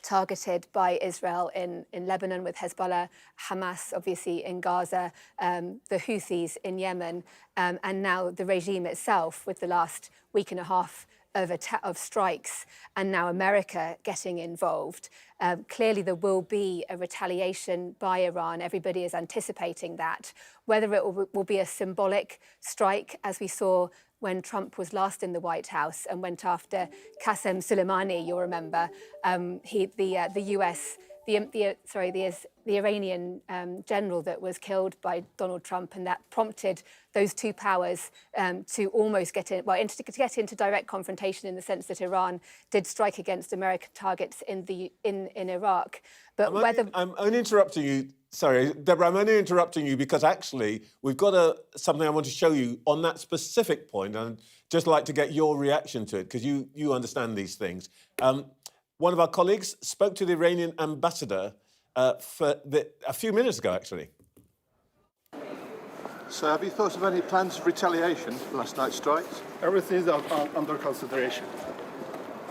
targeted by Israel in Lebanon with Hezbollah, Hamas obviously in Gaza, the Houthis in Yemen, and now the regime itself with the last week and a half of strikes, and now America getting involved. Clearly there will be a retaliation by Iran. Everybody is anticipating that. Whether it will be a symbolic strike, as we saw when Trump was last in the White House and went after Qasem Soleimani, you'll remember, the Iranian general that was killed by Donald Trump, and that prompted those two powers to almost get into direct confrontation, in the sense that Iran did strike against American targets in Iraq. But I'm only interrupting you. Sorry, Deborah, I'm only interrupting you because actually we've got something I want to show you on that specific point, and I'd just like to get your reaction to it because you understand these things. One of our colleagues spoke to the Iranian ambassador a few minutes ago, actually. So have you thought of any plans of retaliation for last night's strikes? Everything is under consideration.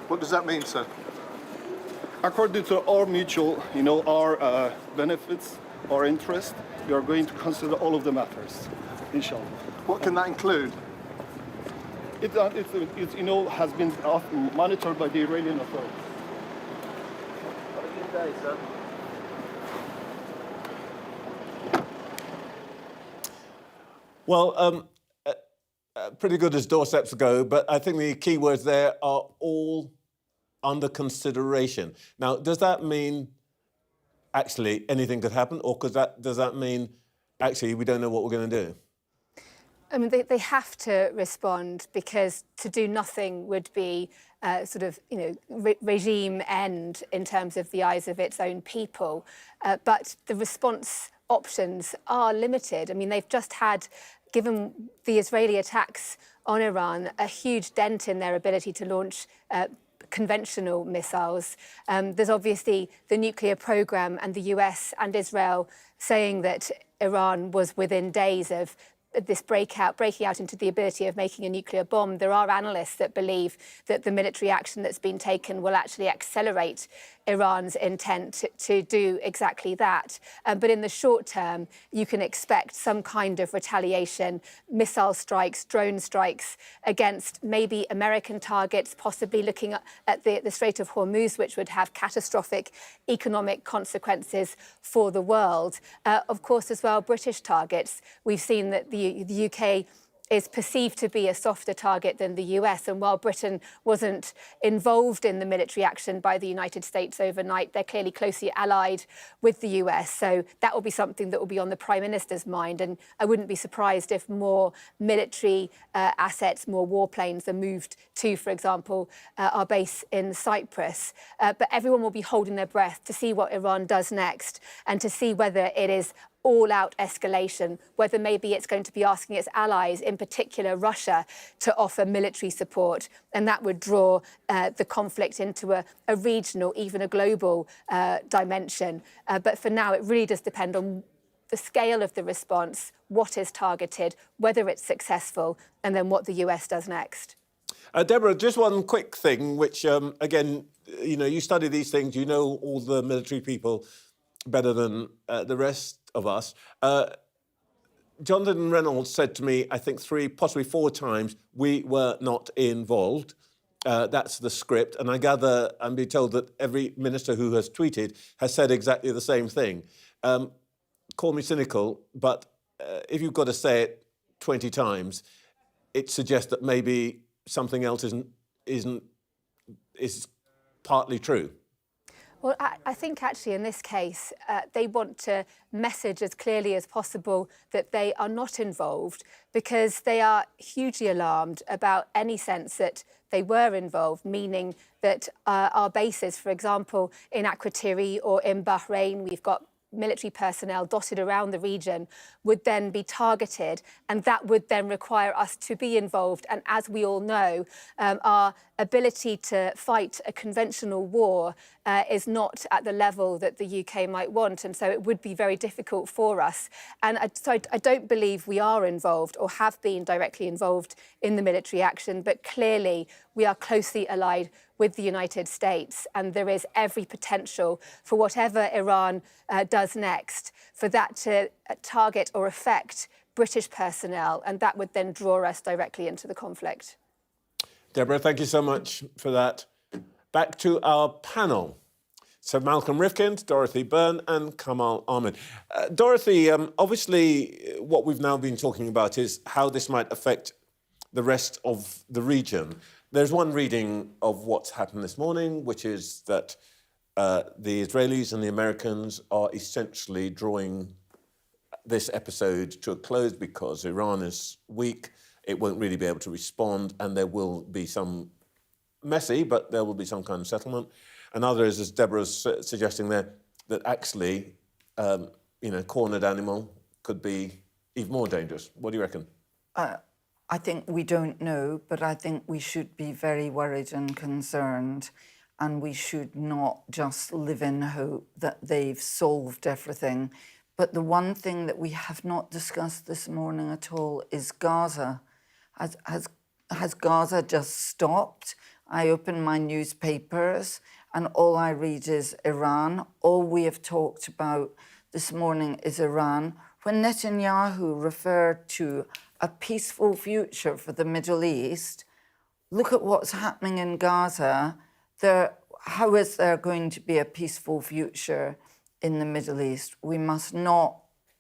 What does that mean, sir? According to our mutual, our benefits, our interest, we are going to consider all of the matters, inshallah. What can that include? It has been monitored by the Iranian authorities. Have a good day, sir. Well, pretty good as doorsteps go, but I think the key words there are all under consideration. Now, does that mean actually anything could happen, or does that mean actually we don't know what we're going to do? I mean, they have to respond, because to do nothing would be regime end in terms of the eyes of its own people. But the response options are limited. I mean, they've just had, given the Israeli attacks on Iran, a huge dent in their ability to launch conventional missiles. There's obviously the nuclear program, and the US and Israel saying that Iran was within days of this breaking out into the ability of making a nuclear bomb. There are analysts that believe that the military action that's been taken will actually accelerate Iran's intent to do exactly that. But in the short term, you can expect some kind of retaliation, missile strikes, drone strikes against maybe American targets, possibly looking at the Strait of Hormuz, which would have catastrophic economic consequences for the world. Of course, as well, British targets. We've seen that the UK is perceived to be a softer target than the US. And while Britain wasn't involved in the military action by the United States overnight, they're clearly closely allied with the US. So that will be something that will be on the Prime Minister's mind. And I wouldn't be surprised if more military assets, more warplanes are moved to, for example, our base in Cyprus. But everyone will be holding their breath to see what Iran does next, and to see whether it is all-out escalation, whether maybe it's going to be asking its allies, in particular Russia, to offer military support. And that would draw the conflict into a regional, even a global dimension. But for now, it really does depend on the scale of the response, what is targeted, whether it's successful, and then what the US does next. Deborah, just one quick thing, which, again, you study these things, you know all the military people better than the rest of us. Jonathan Reynolds said to me, I think 3, possibly 4 times, we were not involved. That's the script. And I gather, I'm being told that every minister who has tweeted has said exactly the same thing. Call me cynical, but if you've got to say it 20 times, it suggests that maybe something else is partly true. Well, I think actually in this case, they want to message as clearly as possible that they are not involved because they are hugely alarmed about any sense that they were involved, meaning that our bases, for example, in Akrotiri or in Bahrain, we've got military personnel dotted around the region, would then be targeted, and that would then require us to be involved. And as we all know, our ability to fight a conventional war is not at the level that the UK might want, and so it would be very difficult for us. And so I don't believe we are involved or have been directly involved in the military action, but clearly we are closely allied with the United States, and there is every potential for whatever Iran does next, for that to target or affect British personnel, and that would then draw us directly into the conflict. Deborah, thank you so much for that. Back to our panel. So Malcolm Rifkind, Dorothy Byrne and Kamal Ahmed. Dorothy, obviously what we've now been talking about is how this might affect the rest of the region. There's one reading of what's happened this morning, which is that the Israelis and the Americans are essentially drawing this episode to a close because Iran is weak, it won't really be able to respond, and there will be some messy, but there will be some kind of settlement. And others, as Deborah's suggesting there, that actually, cornered animal could be even more dangerous. What do you reckon? I think we don't know, but I think we should be very worried and concerned, and we should not just live in hope that they've solved everything. But the one thing that we have not discussed this morning at all is Gaza. Has Gaza just stopped? I open my newspapers and all I read is Iran. All we have talked about this morning is Iran. When Netanyahu referred to a peaceful future for the Middle East, look at what's happening in Gaza. How is there going to be a peaceful future in the Middle East? We must not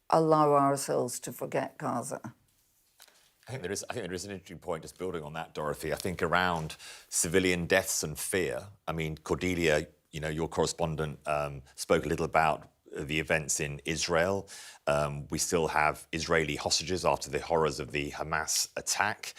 allow ourselves to forget Gaza. I think there is an interesting point, just building on that, Dorothy. I think around civilian deaths and fear. I mean, Cordelia, your correspondent spoke a little about the events in Israel. We still have Israeli hostages after the horrors of the Hamas attack.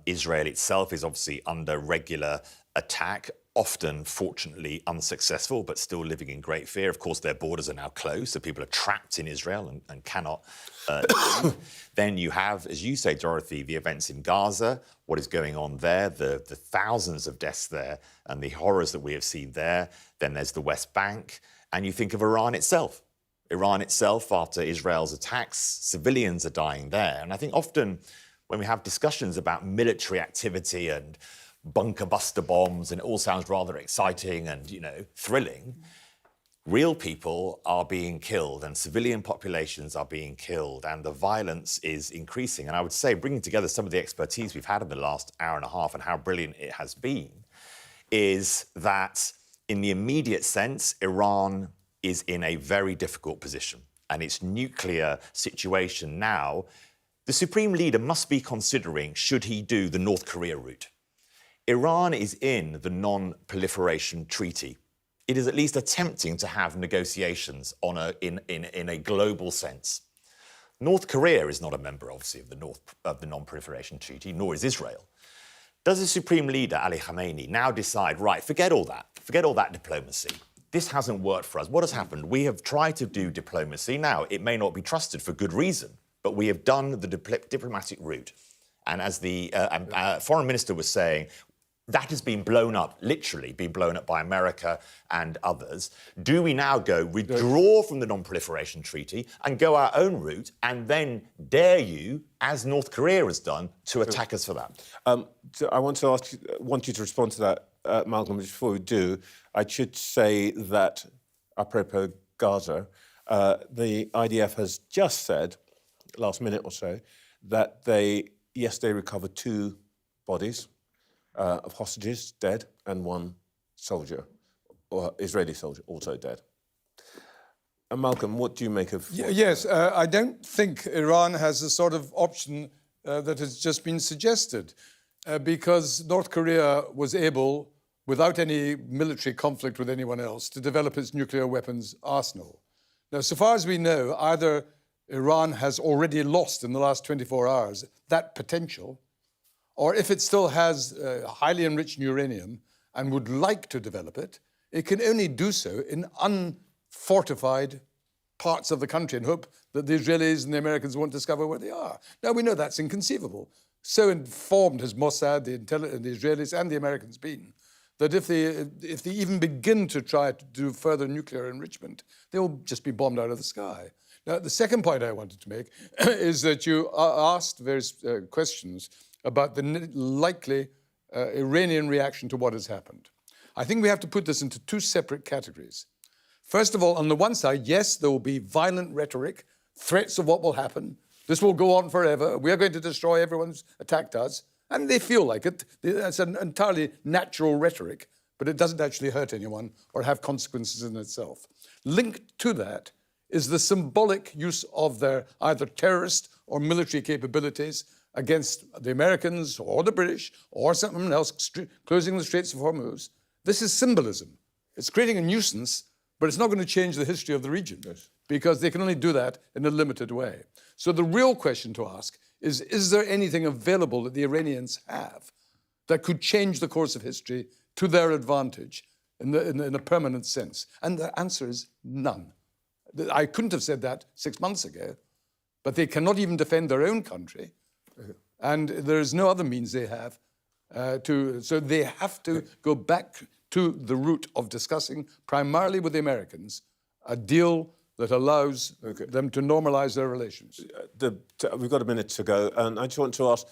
Israel itself is obviously under regular attack, often, fortunately, unsuccessful, but still living in great fear. Of course, their borders are now closed, so people are trapped in Israel and cannot leave. Then you have, as you say, Dorothy, the events in Gaza, what is going on there, the thousands of deaths there, and the horrors that we have seen there. Then there's the West Bank, and you think of Iran itself. Iran itself, after Israel's attacks, civilians are dying there. And I think often when we have discussions about military activity and bunker buster bombs, and it all sounds rather exciting and, thrilling, real people are being killed and civilian populations are being killed and the violence is increasing. And I would say, bringing together some of the expertise we've had in the last hour and a half and how brilliant it has been, is that in the immediate sense, Iran is in a very difficult position. And its nuclear situation now, the supreme leader must be considering, should he do the North Korea route? Iran is in the non-proliferation treaty. It is at least attempting to have negotiations in a global sense. North Korea is not a member, obviously, of the non-proliferation treaty, nor is Israel. Does the supreme leader, Ali Khamenei, now decide, right, forget all that diplomacy. This hasn't worked for us. What has happened? We have tried to do diplomacy. Now, it may not be trusted for good reason, but we have done the diplomatic route. And as the foreign minister was saying, that has been blown up, literally been blown up by America and others. Do we now withdraw from the non-proliferation treaty and go our own route and then dare you, as North Korea has done, to attack us for that? So I want you to respond to that, Malcolm. Before we do, I should say that, apropos Gaza, the IDF has just said, last minute or so, that they recovered 2 bodies of hostages dead and 1 soldier, or Israeli soldier, also dead. And Malcolm, what do you make of... Yes, I don't think Iran has the sort of option that has just been suggested, because North Korea was able, without any military conflict with anyone else, to develop its nuclear weapons arsenal. Now, so far as we know, either Iran has already lost in the last 24 hours that potential, or if it still has highly enriched uranium and would like to develop it, it can only do so in unfortified parts of the country and hope that the Israelis and the Americans won't discover where they are. Now, we know that's inconceivable. So informed has Mossad, the Israelis and the Americans been, that if they even begin to try to do further nuclear enrichment, they will just be bombed out of the sky. Now, the second point I wanted to make is that you asked various questions about the likely Iranian reaction to what has happened. I think we have to put this into two separate categories. First of all, on the one side, yes, there will be violent rhetoric, threats of what will happen. This will go on forever. We are going to destroy everyone who's attacked us. And they feel like it. It's an entirely natural rhetoric, but it doesn't actually hurt anyone or have consequences in itself. Linked to that is the symbolic use of their either terrorist or military capabilities against the Americans or the British or someone else closing the Straits of Hormuz. This is symbolism. It's creating a nuisance, but it's not going to change the history of the region because they can only do that in a limited way. So the real question to ask is there anything available that the Iranians have that could change the course of history to their advantage in a permanent sense? And the answer is none. I couldn't have said that 6 months ago, but they cannot even defend their own country, and there is no other means they have so they have to go back to the route of discussing, primarily with the Americans, a deal that allows them to normalize their relations. We've got a minute to go, and I just want to ask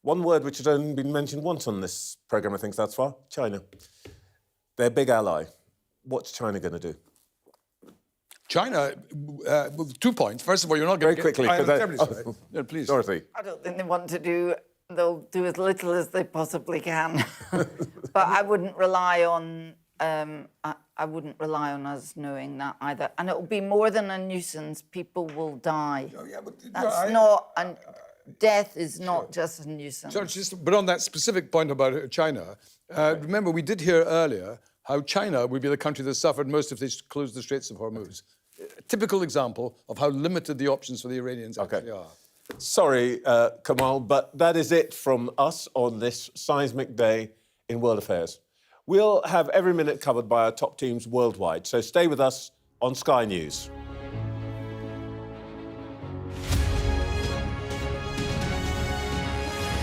one word which has only been mentioned once on this programme, I think, thus far: China. They're a big ally. What's China going to do? China, 2 points. First of all, you're not going to get... Very quickly. No, please. Dorothy. I don't think they want to do... They'll do as little as they possibly can. But I wouldn't rely on... I wouldn't rely on us knowing that either. And it will be more than a nuisance. People will die. Oh, yeah, but, that's not... And death is not just a nuisance. So but on that specific point about China, remember, we did hear earlier how China would be the country that suffered most if they closed the Straits of Hormuz. A typical example of how limited the options for the Iranians actually are. Sorry, Kamal, but that is it from us on this seismic day in world affairs. We'll have every minute covered by our top teams worldwide, so stay with us on Sky News.